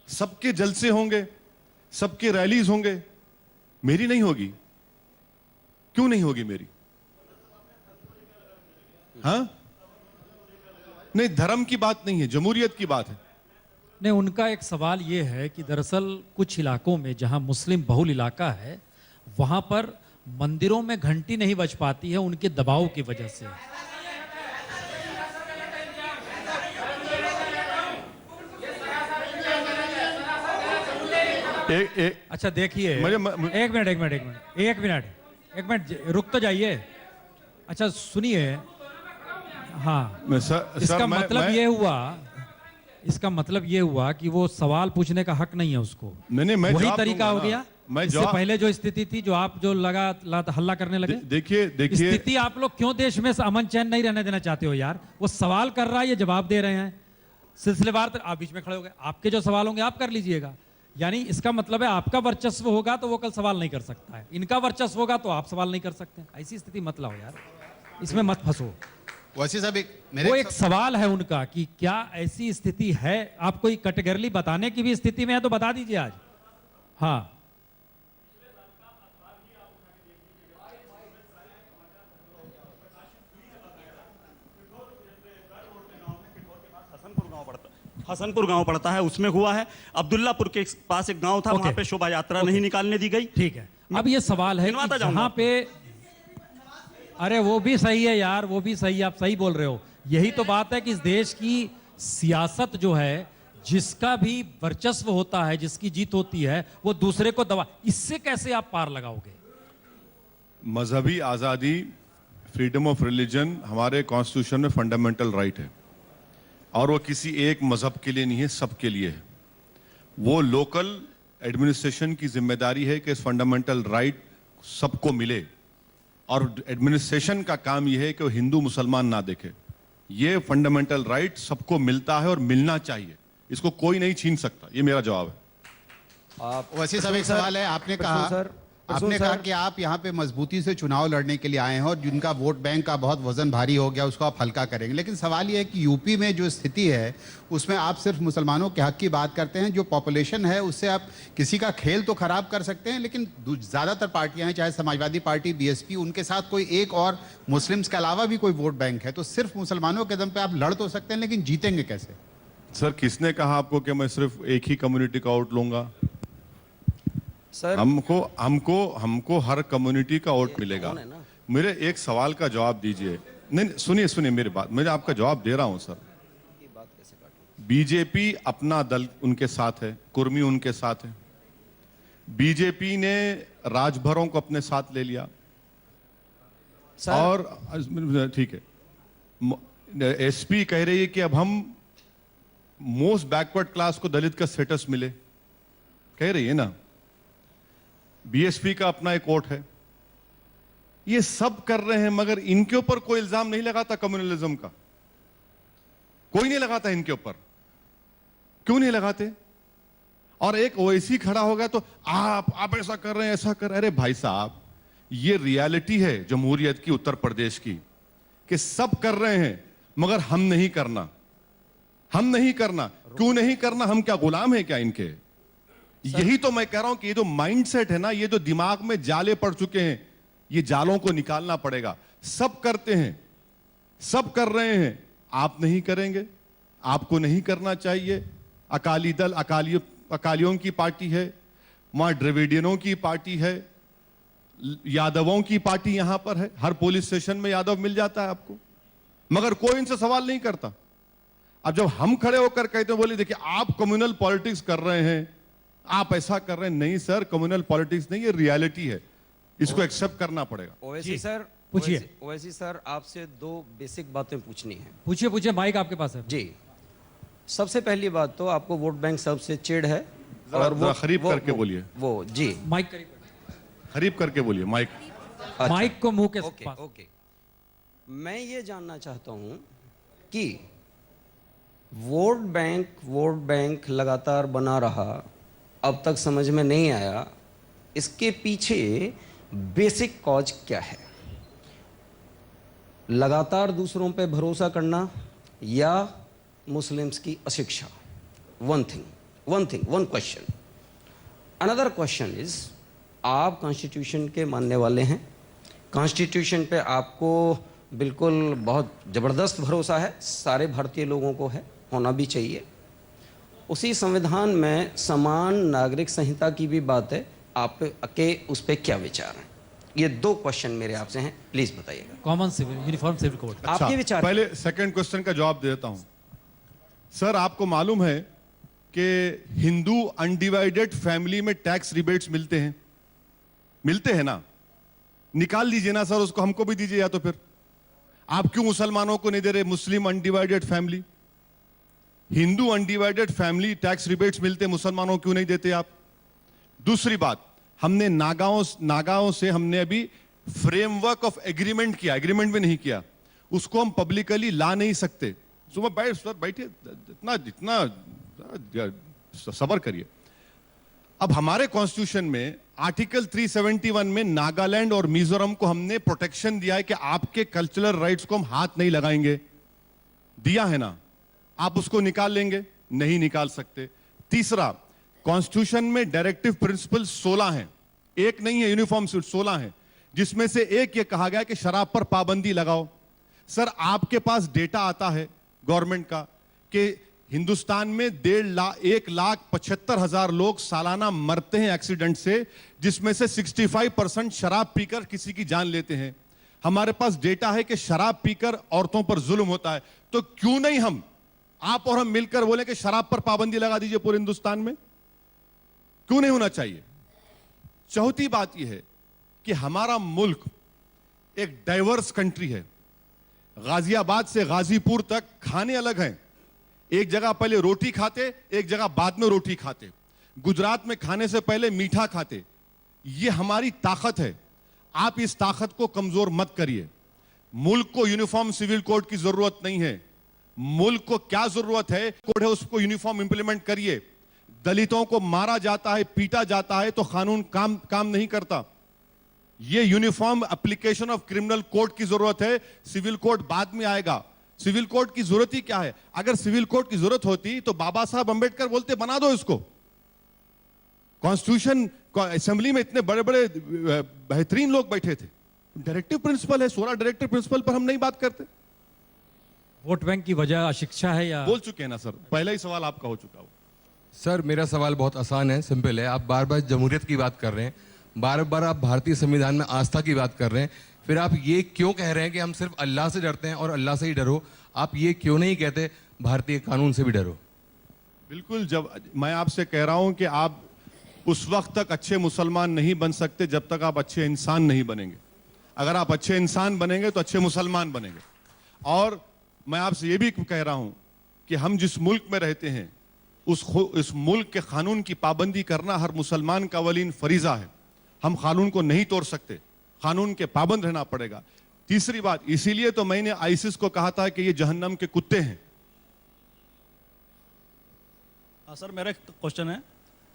सबके जलसे होंगे, सबके रैलीज होंगे, मेरी नहीं होगी। क्यों नहीं होगी मेरी? हाँ, नहीं, धर्म की बात नहीं है, जमहूरियत की बात है।
नहीं, उनका एक सवाल ये है कि दरअसल कुछ इलाकों में जहां मुस्लिम बहुल इलाका है, वहां पर मंदिरों में घंटी नहीं बज पाती है उनके दबाव की वजह से। अच्छा देखिए, एक मिनट रुक तो जाइए। अच्छा सुनिए, हाँ, इसका मतलब ये हुआ कि वो सवाल पूछने का हक नहीं है उसको। वही तरीका हो गया। इससे पहले जो स्थिति थी, जो आप जो हल्ला करने लगे,
देखिए
स्थिति आप लोग क्यों देश में अमन चैन नहीं रहने देना चाहते हो यार? वो सवाल कर रहा है, ये जवाब दे रहे हैं सिलसिलेवार। आप बीच में खड़े हो गए, आपके जो सवाल होंगे आप कर लीजिएगा। यानी इसका मतलब है आपका वर्चस्व होगा तो वो कल सवाल नहीं कर सकता है, इनका वर्चस्व होगा तो आप सवाल नहीं कर सकते। ऐसी स्थिति मत लाओ यार, इसमें मत फंसो।
वैसे साहब
वो एक सवाल है उनका कि क्या ऐसी स्थिति है, आप कोई कैटेगरी बताने की भी स्थिति में है तो बता दीजिए आज। हाँ,
हसनपुर गांव पड़ता है, उसमें हुआ है। अब्दुल्लापुर के पास एक गांव था, वहां पे शोभा यात्रा नहीं निकालने दी गई।
ठीक है। अब ये सवाल है कि जहां पे, अरे वो भी सही है यार, वो भी सही है, आप सही बोल रहे हो। यही तो बात है कि इस देश की सियासत जो है, जिसका भी वर्चस्व होता है, जिसकी जीत होती है, वो दूसरे को दबा, इससे कैसे आप पार लगाओगे?
मजहबी आज़ादी, फ्रीडम ऑफ रिलीजन हमारे कॉन्स्टिट्यूशन में फंडामेंटल राइट है, और वो किसी एक मजहब के लिए नहीं है, सबके लिए है। वो लोकल एडमिनिस्ट्रेशन की जिम्मेदारी है कि इस फंडामेंटल राइट सबको मिले, और एडमिनिस्ट्रेशन का काम यह है कि वो हिंदू मुसलमान ना देखे। ये फंडामेंटल राइट सबको मिलता है और मिलना चाहिए, इसको कोई नहीं छीन सकता। ये मेरा जवाब है।
वैसे साहब एक सवाल है, आपने कहा कि आप यहाँ पे मजबूती से चुनाव लड़ने के लिए आए हैं और जिनका वोट बैंक का बहुत वजन भारी हो गया उसको आप हल्का करेंगे, लेकिन सवाल ये है कि यूपी में जो स्थिति है उसमें आप सिर्फ मुसलमानों के हक की बात करते हैं। जो पॉपुलेशन है उससे आप किसी का खेल तो खराब कर सकते हैं, लेकिन ज़्यादातर पार्टियां हैं, चाहे समाजवादी पार्टी, बीएसपी, उनके साथ कोई एक और मुस्लिम्स के अलावा भी कोई वोट बैंक है, तो सिर्फ मुसलमानों के दम पर आप लड़ तो सकते हैं, लेकिन जीतेंगे कैसे?
सर, किसने कहा आपको कि मैं सिर्फ एक ही कम्युनिटी का वोट लूंगा?
सर,
हमको हर कम्युनिटी का वोट मिलेगा। मेरे एक सवाल का जवाब दीजिए। नहीं, सुनिए मेरी बात, मैं आपका जवाब दे रहा हूं सर। बीजेपी अपना दल उनके साथ है, कुर्मी उनके साथ है। बीजेपी ने राजभरों को अपने साथ ले लिया, और ठीक है, एसपी कह रही है कि अब हम मोस्ट बैकवर्ड क्लास को दलित का स्टेटस मिले, कह रही है ना। बीएसपी का अपना एक वोट है। ये सब कर रहे हैं, मगर इनके ऊपर कोई इल्जाम नहीं लगाता कम्युनलिज्म का, कोई नहीं लगाता इनके ऊपर। क्यों नहीं लगाते? और एक ओवैसी खड़ा होगा तो आप ऐसा कर रहे हैं, ऐसा कर रहे हैं। अरे भाई साहब, ये रियलिटी है जमहूरियत की, उत्तर प्रदेश की, कि सब कर रहे हैं मगर हम नहीं करना। क्यों नहीं करना? हम क्या गुलाम है क्या इनके? यही तो मैं कह रहा हूं कि ये जो माइंडसेट है ना, ये जो दिमाग में जाले पड़ चुके हैं, ये जालों को निकालना पड़ेगा। सब करते हैं, सब कर रहे हैं, आप नहीं करेंगे, आपको नहीं करना चाहिए। अकाली दल, अकालियों की पार्टी है, वहां द्रविडियनों की पार्टी है, यादवों की पार्टी यहां पर है। हर पुलिस स्टेशन में यादव मिल जाता है आपको, मगर कोई इनसे सवाल नहीं करता। अब जब हम खड़े होकर कहते हैं, बोले देखिए आप कम्युनल पॉलिटिक्स कर रहे हैं, आप ऐसा कर रहे हैं। नहीं सर, कम्युनल पॉलिटिक्स नहीं, ये रियलिटी है, इसको एक्सेप्ट करना पड़ेगा।
ओवैसी सर,
पूछिए।
ओवैसी सर, आपसे दो बेसिक बातें पूछनी है।
पूछिए, माइक आपके पास है
जी। सबसे पहली बात तो आपको वोट बैंक सबसे चिढ़ है, और वो
खरीब करके बोलिए।
वो जी,
माइक
खरीब करके बोलिए, माइक।
अच्छा,
माइक को मुंह के पास।
ओके। मैं ये जानना चाहता हूं कि वोट बैंक लगातार बना रहा, अब तक समझ में नहीं आया इसके पीछे बेसिक कॉज क्या है? लगातार दूसरों पे भरोसा करना या मुस्लिम्स की अशिक्षा? One question. Another question is, आप कॉन्स्टिट्यूशन के मानने वाले हैं, कॉन्स्टिट्यूशन पे आपको बिल्कुल बहुत ज़बरदस्त भरोसा है, सारे भारतीय लोगों को है, होना भी चाहिए। उसी संविधान में समान नागरिक संहिता की भी बात है, आपके उस पर क्या विचार हैं? ये दो क्वेश्चन मेरे आपसे हैं, प्लीज बताइएगा।
Common civil, uniform civil code.
आपके विचार।
पहले सेकंड क्वेश्चन का जवाब देता हूं। सर, आपको मालूम है कि हिंदू अनडिवाइडेड फैमिली में टैक्स रिबेट्स मिलते हैं ना? निकाल लीजिए ना सर उसको, हमको भी दीजिए या तो फिर। आप क्यों मुसलमानों को नहीं दे रहे? Muslim undivided family, Hindu undivided family tax rebates मिलते, मुसलमानों क्यों नहीं देते आप? दूसरी बात, हमने नागाओं से हमने अभी फ्रेमवर्क ऑफ एग्रीमेंट किया, एग्रीमेंट भी नहीं किया, उसको हम पब्लिकली ला नहीं सकते। सुबह बैठिए, इतना सबर करिए। अब हमारे कॉन्स्टिट्यूशन में आर्टिकल 371 में नागालैंड और मिजोरम को हमने प्रोटेक्शन दिया है कि आपके कल्चरल राइट्स को हम हाथ नहीं लगाएंगे, दिया है ना? आप उसको निकाल लेंगे? नहीं निकाल सकते। तीसरा, कॉन्स्टिट्यूशन में डायरेक्टिव प्रिंसिपल 16 हैं, एक नहीं है यूनिफॉर्म, 16 है, जिसमें से एक ये कहा गया कि शराब पर पाबंदी लगाओ। सर, आपके पास डेटा आता है गवर्नमेंट का कि हिंदुस्तान में 1,75,000 लोग सालाना मरते हैं एक्सीडेंट से, जिसमें से 65% शराब पीकर किसी की जान लेते हैं। हमारे पास डेटा है कि शराब पीकर औरतों पर जुल्म होता है। तो क्यों नहीं हम, आप और हम मिलकर बोले कि शराब पर पाबंदी लगा दीजिए पूरे हिंदुस्तान में? क्यों नहीं होना चाहिए? चौथी बात यह है कि हमारा मुल्क एक डाइवर्स कंट्री है। गाजियाबाद से गाजीपुर तक खाने अलग हैं। एक जगह पहले रोटी खाते, एक जगह बाद में रोटी खाते। गुजरात में खाने से पहले मीठा खाते। यह हमारी ताकत है। आप इस ताकत को कमजोर मत करिए। मुल्क को यूनिफॉर्म सिविल कोड की जरूरत नहीं है। मुल्क को क्या जरूरत है, कोड है, उसको यूनिफॉर्म इंप्लीमेंट करिए। दलितों को मारा जाता है, पीटा जाता है तो कानून काम नहीं करता। ये uniform application of criminal code की जरूरत है। सिविल कोड बाद में आएगा। सिविल कोड की जरूरत ही क्या है? अगर सिविल कोड की जरूरत होती तो बाबा साहब अंबेडकर बोलते बना दो इसको। कॉन्स्टिट्यूशन असेंबली में इतने बड़े बड़े बेहतरीन लोग बैठे थे। डायरेक्टिव प्रिंसिपल है, 16 डायरेक्टिव प्रिंसिपल पर हम नहीं बात करते।
वोट बैंक की वजह अशिक्षा है या?
बोल चुके हैं ना सर, पहला ही सवाल आपका हो चुका हो।
सर, मेरा सवाल बहुत आसान है, सिंपल है। आप बार बार जमहूरियत की बात कर रहे हैं, बार बार आप भारतीय संविधान में आस्था की बात कर रहे हैं, फिर आप ये क्यों कह रहे हैं कि हम सिर्फ अल्लाह से डरते हैं और अल्लाह से ही डरो? आप ये क्यों नहीं कहते भारतीय कानून से भी डरो?
बिल्कुल, जब मैं आपसे कह रहा हूं कि आप उस वक्त तक अच्छे मुसलमान नहीं बन सकते जब तक आप अच्छे इंसान नहीं बनेंगे। अगर आप अच्छे इंसान बनेंगे तो अच्छे मुसलमान बनेंगे। और मैं आपसे ये भी कह रहा हूं कि हम जिस मुल्क में रहते हैं उस मुल्क के कानून की पाबंदी करना हर मुसलमान का अवलीन फरीजा है। हम कानून को नहीं तोड़ सकते, कानून के पाबंद रहना पड़ेगा। तीसरी बात, इसीलिए तो मैंने आईसिस को कहा था कि ये जहन्नम के कुत्ते हैं।
सर, मेरा एक क्वेश्चन है।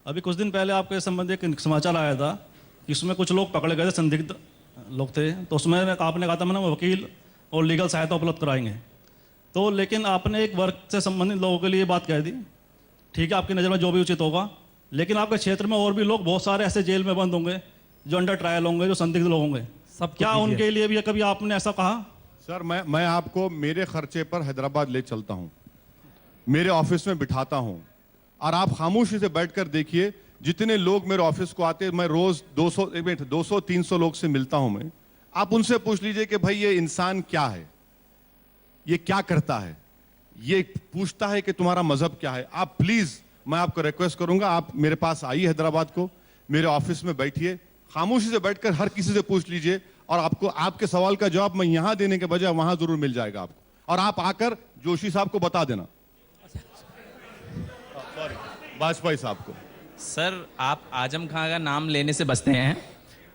अभी कुछ दिन पहले आपके संबंध एक समाचार आया था कि इसमें कुछ लोग पकड़े गए थे, संदिग्ध लोग थे, तो उसमें आपने कहा था मैंने वकील और लीगल सहायता उपलब्ध कराएंगे। तो लेकिन आपने एक वर्ग से संबंधित लोगों के लिए बात कह दी, ठीक है, आपकी नज़र में जो भी उचित होगा, लेकिन आपके क्षेत्र में और भी लोग बहुत सारे ऐसे जेल में बंद होंगे जो अंडर ट्रायल होंगे, जो संदिग्ध लोग होंगे, सब क्या उनके लिए भी कभी आपने ऐसा कहा?
सर, मैं आपको मेरे खर्चे पर हैदराबाद ले चलता हूं, मेरे ऑफिस में बिठाता हूं, और आप खामोशी से बैठकर देखिए जितने लोग मेरे ऑफिस को आते, मैं रोज 200-300 लोग से मिलता हूं मैं। आप उनसे पूछ लीजिए कि भाई ये इंसान क्या है, ये क्या करता है, ये पूछता है कि तुम्हारा मजहब क्या है। आप प्लीज, मैं आपको रिक्वेस्ट करूंगा, आप मेरे पास आइए हैदराबाद को, मेरे ऑफिस में बैठिए, खामोशी से बैठकर हर किसी से पूछ लीजिए, और आपको आपके सवाल का जवाब मैं यहां देने के बजाय वहां जरूर मिल जाएगा आपको। और आप आकर जोशी साहब को बता देना, वाजपेयी साहब को।
सर, आप आजम खान का नाम लेने से बचते हैं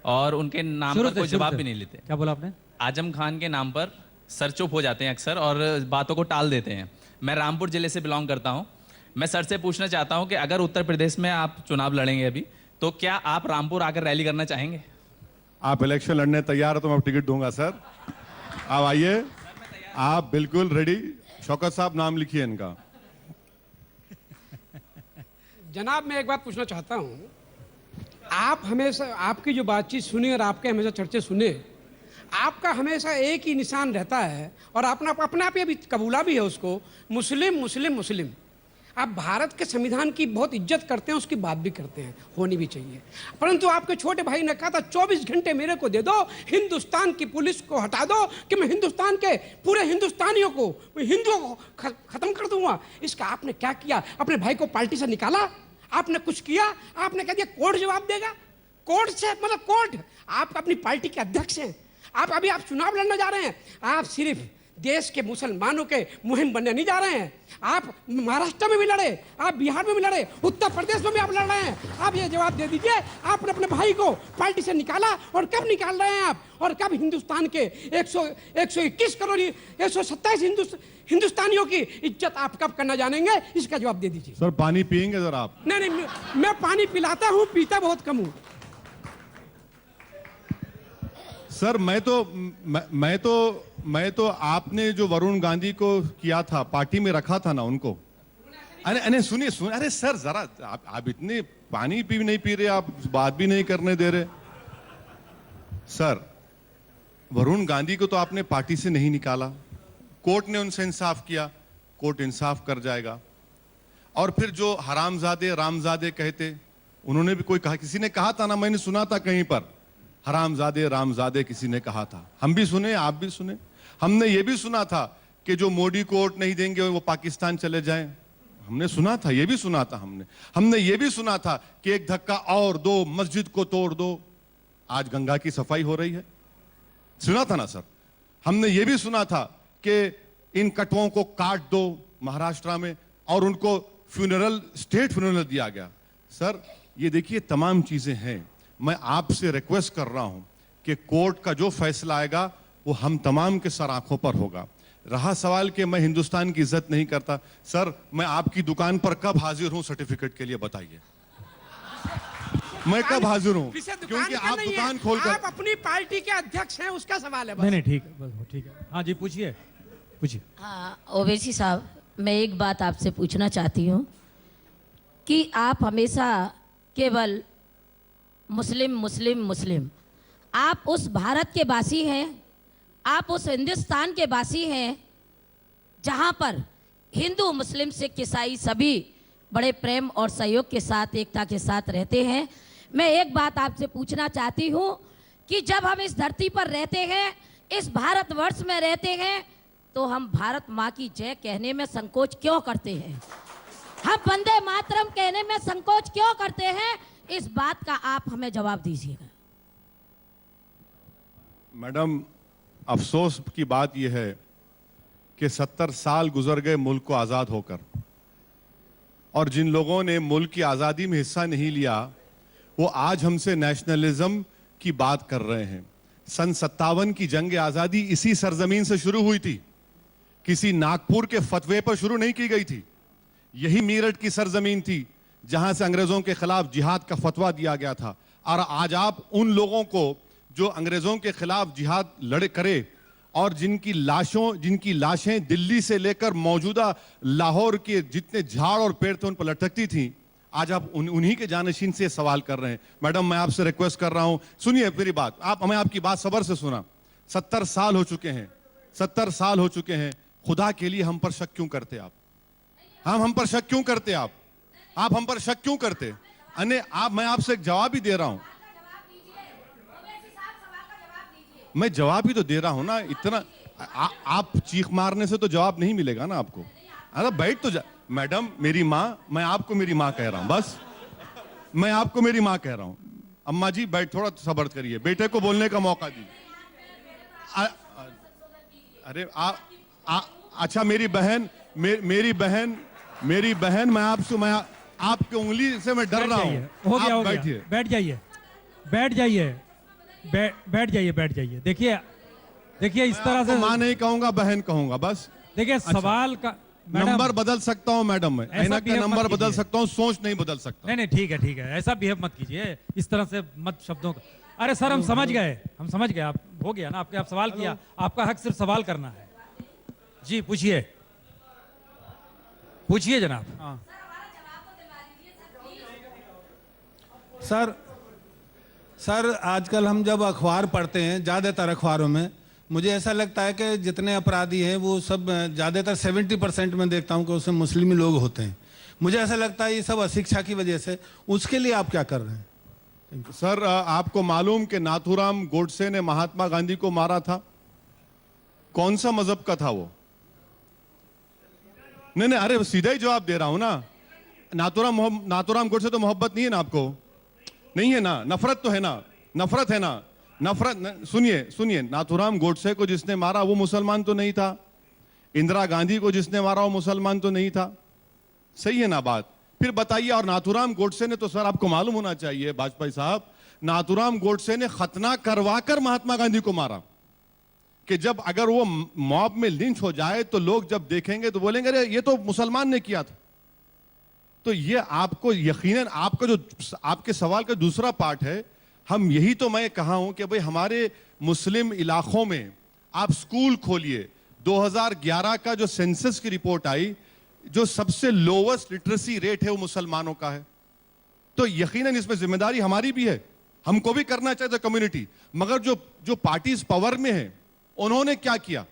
और उनके नाम पर कोई जवाब भी नहीं लेते।
क्या बोला आपने?
आजम खान के नाम पर सर चुप हो जाते हैं अक्सर और बातों को टाल देते हैं। मैं रामपुर जिले से बिलोंग करता हूं। मैं सर से पूछना चाहता हूं कि अगर उत्तर प्रदेश में आप चुनाव लड़ेंगे अभी, तो क्या आप रामपुर आकर रैली करना चाहेंगे?
आप इलेक्शन लड़ने तैयार हो तो मैं टिकट दूंगा सर। आप आइए, आप बिल्कुल रेडी। शौकत साहब, नाम लिखिए इनका।
जनाब, मैं एक बात पूछना चाहता हूँ, आप हमेशा आपकी जो बातचीत सुने और आपके हमेशा चर्चे सुने, आपका हमेशा एक ही निशान रहता है और अपना आप ये भी कबूला भी है उसको, मुस्लिम मुस्लिम मुस्लिम। आप भारत के संविधान की बहुत इज्जत करते हैं, उसकी बात भी करते हैं, होनी भी चाहिए। परंतु आपके छोटे भाई ने कहा था 24 घंटे मेरे को दे दो, हिंदुस्तान की पुलिस को हटा दो कि मैं हिंदुस्तान के पूरे हिंदुस्तानियों को, हिंदुओं को खत्म कर दूंगा। इसका आपने क्या किया? अपने भाई को पार्टी से निकाला? आपने कुछ किया? आपने कह दिया कोर्ट जवाब देगा। कोर्ट से मतलब कोर्ट, आप अपनी पार्टी के अध्यक्ष हैं। आप चुनाव लड़ने जा रहे हैं, आप सिर्फ देश के मुसलमानों के मुहिम बनने नहीं जा रहे हैं। आप महाराष्ट्र में भी लड़े, आप बिहार में भी लड़े, उत्तर प्रदेश में भी आप लड़ रहे हैं। आप ये जवाब दे दीजिए, आपने अपने भाई को पार्टी से निकाला और कब निकाल रहे हैं आप, और कब हिंदुस्तान के 121 करोड़ 127 हिंदुस्तानियों की इज्जत आप कब करना जानेंगे, इसका जवाब दे दीजिए।
सर पानी पियेंगे जरा आप?
नहीं, मैं पानी पिलाता हूँ, पीता बहुत कम हूँ।
सर मैं तो आपने जो वरुण गांधी को किया था, पार्टी में रखा था ना उनको। अरे सुनिए, अरे सर जरा आप इतने पानी भी नहीं पी रहे, आप बात भी नहीं करने दे रहे। सर वरुण गांधी को तो आपने पार्टी से नहीं निकाला, कोर्ट ने उनसे इंसाफ किया, कोर्ट इंसाफ कर जाएगा। और फिर जो हरामजादे रामजादे कहते, उन्होंने भी कोई कहा, किसी ने कहा था ना, मैंने सुना था कहीं पर, हरामजादे रामजादे किसी ने कहा था, हम भी सुने, आप भी सुने। हमने ये भी सुना था कि जो मोदी को वोट नहीं देंगे वो पाकिस्तान चले जाएं, हमने सुना था, ये भी सुना था हमने ये भी सुना था कि एक धक्का और दो, मस्जिद को तोड़ दो। आज गंगा की सफाई हो रही है, सुना था ना सर। हमने ये भी सुना था कि इन कटुओं को काट दो महाराष्ट्र में, और उनको स्टेट फ्यूनरल दिया गया। सर ये देखिए तमाम चीजें हैं। मैं आपसे रिक्वेस्ट कर रहा हूं कि कोर्ट का जो फैसला आएगा वो हम तमाम के सर आंखों पर होगा। रहा सवाल कि मैं हिंदुस्तान की इज्जत नहीं करता, सर मैं आपकी दुकान पर कब हाजिर हूं सर्टिफिकेट के लिए बताइए, मैं कब हाजिर हूं? क्योंकि आप दुकान खोलकर,
आप अपनी पार्टी के अध्यक्ष हैं, उसका सवाल है।
नहीं ठीक है। हाँ जी पूछिए।
हाँ ओवैसी साहब, मैं एक बात आपसे पूछना चाहती हूँ कि आप हमेशा केवल मुस्लिम मुस्लिम मुस्लिम, आप उस भारत के वासी हैं, आप उस हिंदुस्तान के वासी हैं जहाँ पर हिंदू मुस्लिम सिख ईसाई सभी बड़े प्रेम और सहयोग के साथ, एकता के साथ रहते हैं। मैं एक बात आपसे पूछना चाहती हूँ कि जब हम इस धरती पर रहते हैं, इस भारतवर्ष में रहते हैं, तो हम भारत माँ की जय कहने में संकोच क्यों करते हैं? हम वंदे मातरम कहने में संकोच क्यों करते हैं? इस बात का आप हमें जवाब दीजिएगा।
मैडम अफसोस की बात यह है कि 70 साल गुजर गए मुल्क को आजाद होकर, और जिन लोगों ने मुल्क की आजादी में हिस्सा नहीं लिया वो आज हमसे नेशनलिज्म की बात कर रहे हैं। सन 57 की जंग आजादी इसी सरजमीन से शुरू हुई थी, किसी नागपुर के फतवे पर शुरू नहीं की गई थी। यही मेरठ की सरजमीन थी जहां से अंग्रेजों के खिलाफ जिहाद का फतवा दिया गया था। और आज आप उन लोगों को जो अंग्रेजों के खिलाफ जिहाद लड़े करे और जिनकी लाशें दिल्ली से लेकर मौजूदा लाहौर के जितने झाड़ और पेड़ थे उन पर लटकती थी, आज आप उन्हीं के जानशीन से सवाल कर रहे हैं। मैडम मैं आपसे रिक्वेस्ट कर रहा हूं, सुनिए मेरी बात, हमें आपकी बात सब्र से सुना। 70 साल हो चुके हैं, 70 साल हो चुके हैं। खुदा के लिए हम पर शक क्यों करते आप? हम पर शक क्यों करते आप हम पर शक क्यों करते? मैं आपसे एक जवाब ही दे रहा हूं, मैं जवाब ही तो दे रहा हूं ना। इतना आप चीख मारने से तो जवाब नहीं मिलेगा ना आपको। अरे बैठ तो जा मैडम, मेरी माँ, मैं आपको मेरी माँ कह रहा हूं, बस मैं आपको मेरी माँ कह रहा हूं। अम्मा जी बैठ, थोड़ा सब्र करिए, बेटे को बोलने का मौका दीजिए। अरे अच्छा मेरी बहन, मैं आपकी उंगली से मैं डर रहा हूं।
हो गया।
बैठिए,
बैठ जाइए। देखिए इस तरह से
माँ नहीं कहूंगा, बहन कहूंगा, बस।
देखिए सवाल का
नंबर बदल सकता हूं मैडम, मैं ऐनक का नंबर बदल सकता हूं, सोच नहीं बदल सकता।
नहीं ठीक है, ऐसा बिहेव मत कीजिए इस तरह से, मत शब्दों का। अरे सर हम समझ गए, आप हो गया ना, आप सवाल किया, आपका हक सिर्फ सवाल करना है। जी पूछिए जनाब।
सर आजकल हम जब अखबार पढ़ते हैं, ज़्यादातर अखबारों में मुझे ऐसा लगता है कि जितने अपराधी हैं वो सब ज़्यादातर 70% में देखता हूं कि उसमें मुस्लिम लोग होते हैं। मुझे ऐसा लगता है ये सब अशिक्षा की वजह से। उसके लिए आप क्या कर रहे हैं?
सर आपको मालूम कि नाथूराम गोडसे ने महात्मा गांधी को मारा था? कौन सा मजहब का था वो? नहीं, अरे सीधा ही जवाब दे रहा हूं ना। नाथूराम गोडसे तो मोहब्बत नहीं है ना आपको? नहीं है ना, नफरत तो है ना, नफरत है ना। सुनिए, नाथूराम गोडसे को जिसने मारा वो मुसलमान तो नहीं था, इंदिरा गांधी को जिसने मारा वो मुसलमान तो नहीं था। सही है ना बात? फिर बताइए। और नाथूराम गोडसे ने तो, सर आपको मालूम होना चाहिए वाजपेयी साहब, नाथूराम गोडसे ने खतना करवाकर महात्मा गांधी को मारा कि जब अगर वो मॉब में लिंच हो जाए तो लोग जब देखेंगे तो बोलेंगे अरे ये तो मुसलमान ने किया था। तो ये आपको यकीनन आपका जो आपके सवाल का दूसरा पार्ट है, हम यही तो मैं कहा हूं कि भाई हमारे मुस्लिम इलाकों में आप स्कूल खोलिए। 2011 का जो सेंसस की रिपोर्ट आई, जो सबसे लोवेस्ट लिटरेसी रेट है वो मुसलमानों का है। तो यकीनन इसमें जिम्मेदारी हमारी भी है, हमको भी करना चाहिए कम्युनिटी। मगर जो पार्टीज पावर में है उन्होंने क्या किया?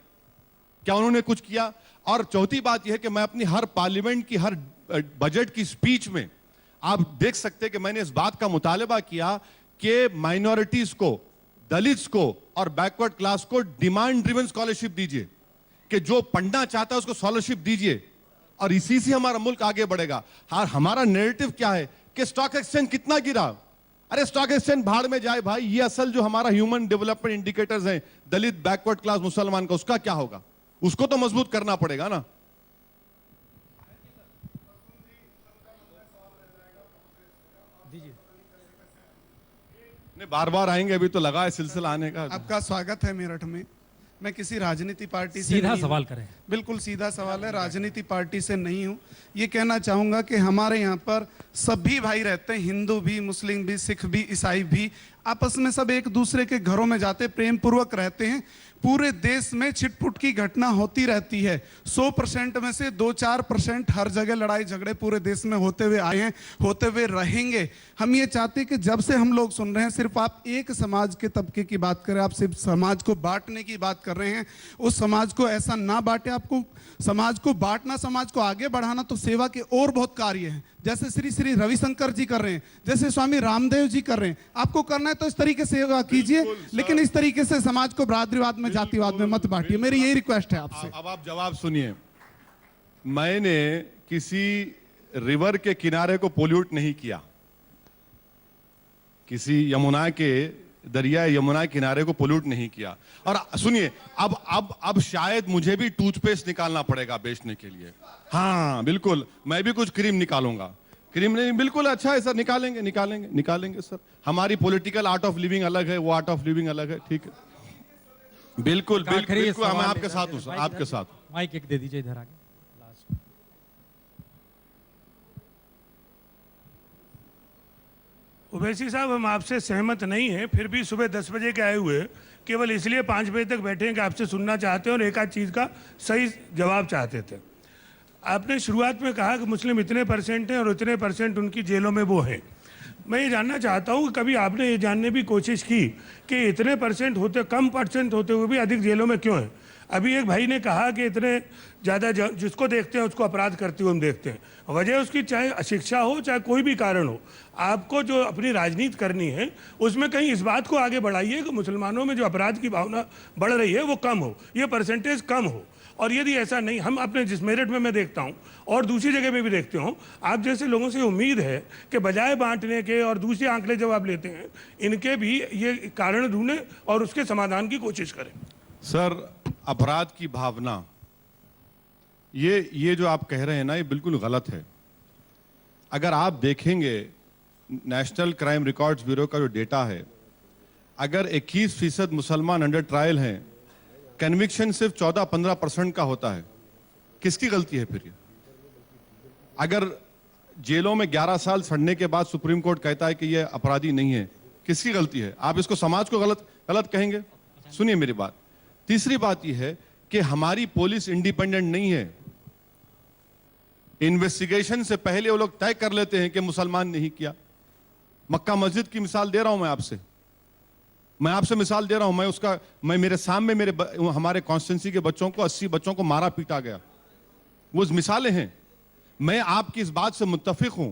क्या उन्होंने कुछ किया? और चौथी बात यह है कि मैं अपनी हर पार्लियामेंट की हर बजट की स्पीच में आप देख सकते हैं कि मैंने इस बात का मुतालबा किया कि माइनॉरिटीज को, दलित्स को और बैकवर्ड क्लास को डिमांड ड्रिवन स्कॉलरशिप दीजिए, कि जो पढ़ना चाहता है उसको स्कॉलरशिप दीजिए, और इसी से हमारा मुल्क आगे बढ़ेगा। हमारा नैरेटिव क्या है कि स्टॉक एक्सचेंज कितना गिरा? अरे स्टॉक एक्सचेंज भाड़ में जाए भाई। ये असल जो हमारा ह्यूमन डेवलपमेंट इंडिकेटर्स हैं, दलित, बैकवर्ड क्लास, मुसलमान का, उसका क्या होगा? उसको तो मजबूत करना पड़ेगा ना। बार बार आएंगे, अभी तो लगा है सिलसिला आने का।
आपका स्वागत है मेरठ में। मैं किसी राजनीति पार्टी से
सीधा सवाल करें।
बिल्कुल सीधा सवाल है, राजनीति पार्टी से नहीं हूं। ये कहना चाहूंगा कि हमारे यहाँ पर सभी भाई रहते हैं, हिंदू भी, मुस्लिम भी, सिख भी, ईसाई भी, आपस में सब एक दूसरे के घरों में जाते प्रेम पूर्वक रहते हैं। पूरे देश में छिटपुट की घटना होती रहती है। 100% में से 2-4% हर जगह लड़ाई झगड़े पूरे देश में होते हुए आए हैं, होते हुए रहेंगे। हम ये चाहते हैं कि जब से हम लोग सुन रहे हैं सिर्फ आप एक समाज के तबके की बात करें, आप सिर्फ समाज को बांटने की बात कर रहे हैं। उस समाज को ऐसा ना बांटे। आपको समाज को बांटना, समाज को आगे बढ़ाना तो सेवा के और बहुत कार्य हैं, जैसे श्री श्री रविशंकर जी कर रहे हैं, जैसे स्वामी रामदेव जी कर रहे हैं। आपको करना है तो इस तरीके से सेवा कीजिए, लेकिन इस तरीके से समाज को भ्रातृवाद में, जातिवाद में मत बांटिए। मेरी यही रिक्वेस्ट है आपसे।
अब आप जवाब सुनिए। मैंने किसी रिवर के किनारे को पोल्यूट नहीं किया, किसी यमुना के, दरिया यमुना किनारे को पोल्यूट नहीं किया। और सुनिए, अब शायद मुझे भी टूथपेस्ट निकालना पड़ेगा बेचने के लिए। हाँ बिल्कुल, मैं भी कुछ क्रीम निकालूंगा। क्रीम नहीं, बिल्कुल अच्छा है सर, निकालेंगे निकालेंगे निकालेंगे सर। हमारी पॉलिटिकल आर्ट ऑफ लिविंग अलग है, वो आर्ट ऑफ लिविंग अलग है, ठीक है। बिल्कुल बिल्कुल, मैं आपके साथ हूँ सर, आपके साथ।
माइक एक दे दीजिए इधर आगे।
ओवैसी साहब, हम आपसे सहमत नहीं हैं, फिर भी सुबह 10 बजे के आए हुए केवल इसलिए 5 बजे तक बैठे हैं कि आपसे सुनना चाहते हैं और एक आध चीज़ का सही जवाब चाहते थे। आपने शुरुआत में कहा कि मुस्लिम इतने % हैं और इतने % उनकी जेलों में वो हैं। मैं ये जानना चाहता हूँ कि कभी आपने ये जानने की कोशिश की कि इतने % होते, कम % होते हुए भी अधिक जेलों में क्यों हैं? अभी एक भाई ने कहा कि इतने ज़्यादा जिसको देखते हैं उसको अपराध करते हुए हम देखते हैं। वजह उसकी चाहे अशिक्षा हो, चाहे कोई भी कारण हो, आपको जो अपनी राजनीति करनी है उसमें कहीं इस बात को आगे बढ़ाइए कि मुसलमानों में जो अपराध की भावना बढ़ रही है वो कम हो, ये % कम हो। और यदि ऐसा नहीं, हम अपने जिस मेरठ में मैं देखता हूँ और दूसरी जगह में भी देखते हूँ, आप जैसे लोगों से उम्मीद है कि बजाय बांटने के और दूसरे आंकड़े जब आप लेते हैं, इनके भी ये कारण ढूंढें और उसके समाधान की कोशिश करें।
सर, अपराध की भावना, ये जो आप कह रहे हैं ना, ये बिल्कुल गलत है। अगर आप देखेंगे नेशनल क्राइम रिकॉर्ड्स ब्यूरो का जो डेटा है, अगर 21% मुसलमान अंडर ट्रायल हैं, कन्विक्शन सिर्फ 14-15% का होता है। किसकी गलती है फिर ये? अगर जेलों में 11 साल सड़ने के बाद सुप्रीम कोर्ट कहता है कि ये अपराधी नहीं है, किसकी गलती है? आप इसको समाज को गलत कहेंगे? सुनिए मेरी बात। तीसरी बात यह है कि हमारी पुलिस इंडिपेंडेंट नहीं है। इन्वेस्टिगेशन से पहले वो लोग तय कर लेते हैं कि मुसलमान नहीं किया। मक्का मस्जिद की मिसाल दे रहा हूं मैं आपसे मिसाल दे रहा हूं। मैं मेरे सामने हमारे कॉन्स्टिट्यूंसी के बच्चों को, 80 बच्चों को मारा पीटा गया। वो मिसालें हैं। मैं आपकी इस बात से मुत्तफिक हूं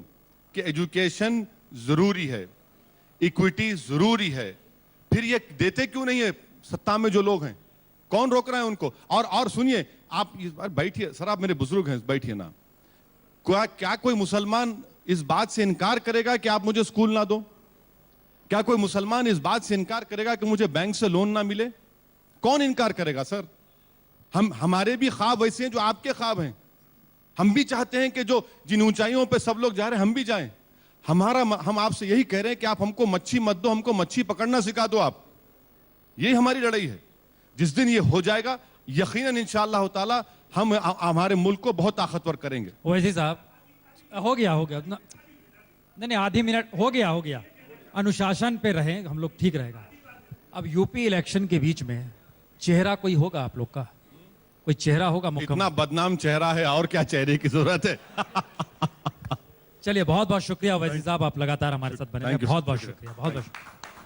कि एजुकेशन जरूरी है, इक्विटी जरूरी है। फिर ये देते क्यों नहीं है सत्ता में जो लोग हैं? कौन रोक रहा है उनको? और सुनिए, आप इस बार बैठिए सर, आप मेरे बुजुर्ग हैं, बैठिए ना। क्या कोई मुसलमान इस बात से इनकार करेगा कि आप मुझे स्कूल ना दो? क्या कोई मुसलमान इस बात से इनकार करेगा कि मुझे बैंक से लोन ना मिले? कौन इनकार करेगा सर? हमारे भी ख्वाब वैसे हैं जो आपके ख्वाब हैं। हम भी चाहते हैं कि जो जिन ऊंचाइयों पे सब लोग जा रहे हैं हम भी जाएं। हम आपसे यही कह रहे हैं कि आप हमको मच्छी मत दो, हमको मच्छी पकड़ना सिखा दो आप। यही हमारी लड़ाई है। जिस दिन ये हो जाएगा यकीनन इंशाअल्लाह ताला हम हमारे मुल्क को बहुत ताकतवर करेंगे।
ओवैसी साहब, हो गया नहीं आधी मिनट हो गया। अनुशासन पे रहें हम लोग, ठीक रहेगा। अब यूपी इलेक्शन के बीच में चेहरा कोई होगा आप लोग का? कोई चेहरा होगा?
इतना बदनाम चेहरा है, और क्या चेहरे की जरूरत है?
चलिए, बहुत बहुत शुक्रिया ओवैसी साहब, आप लगातार हमारे साथ बने। बहुत बहुत शुक्रिया, बहुत बहुत शुक्रिया।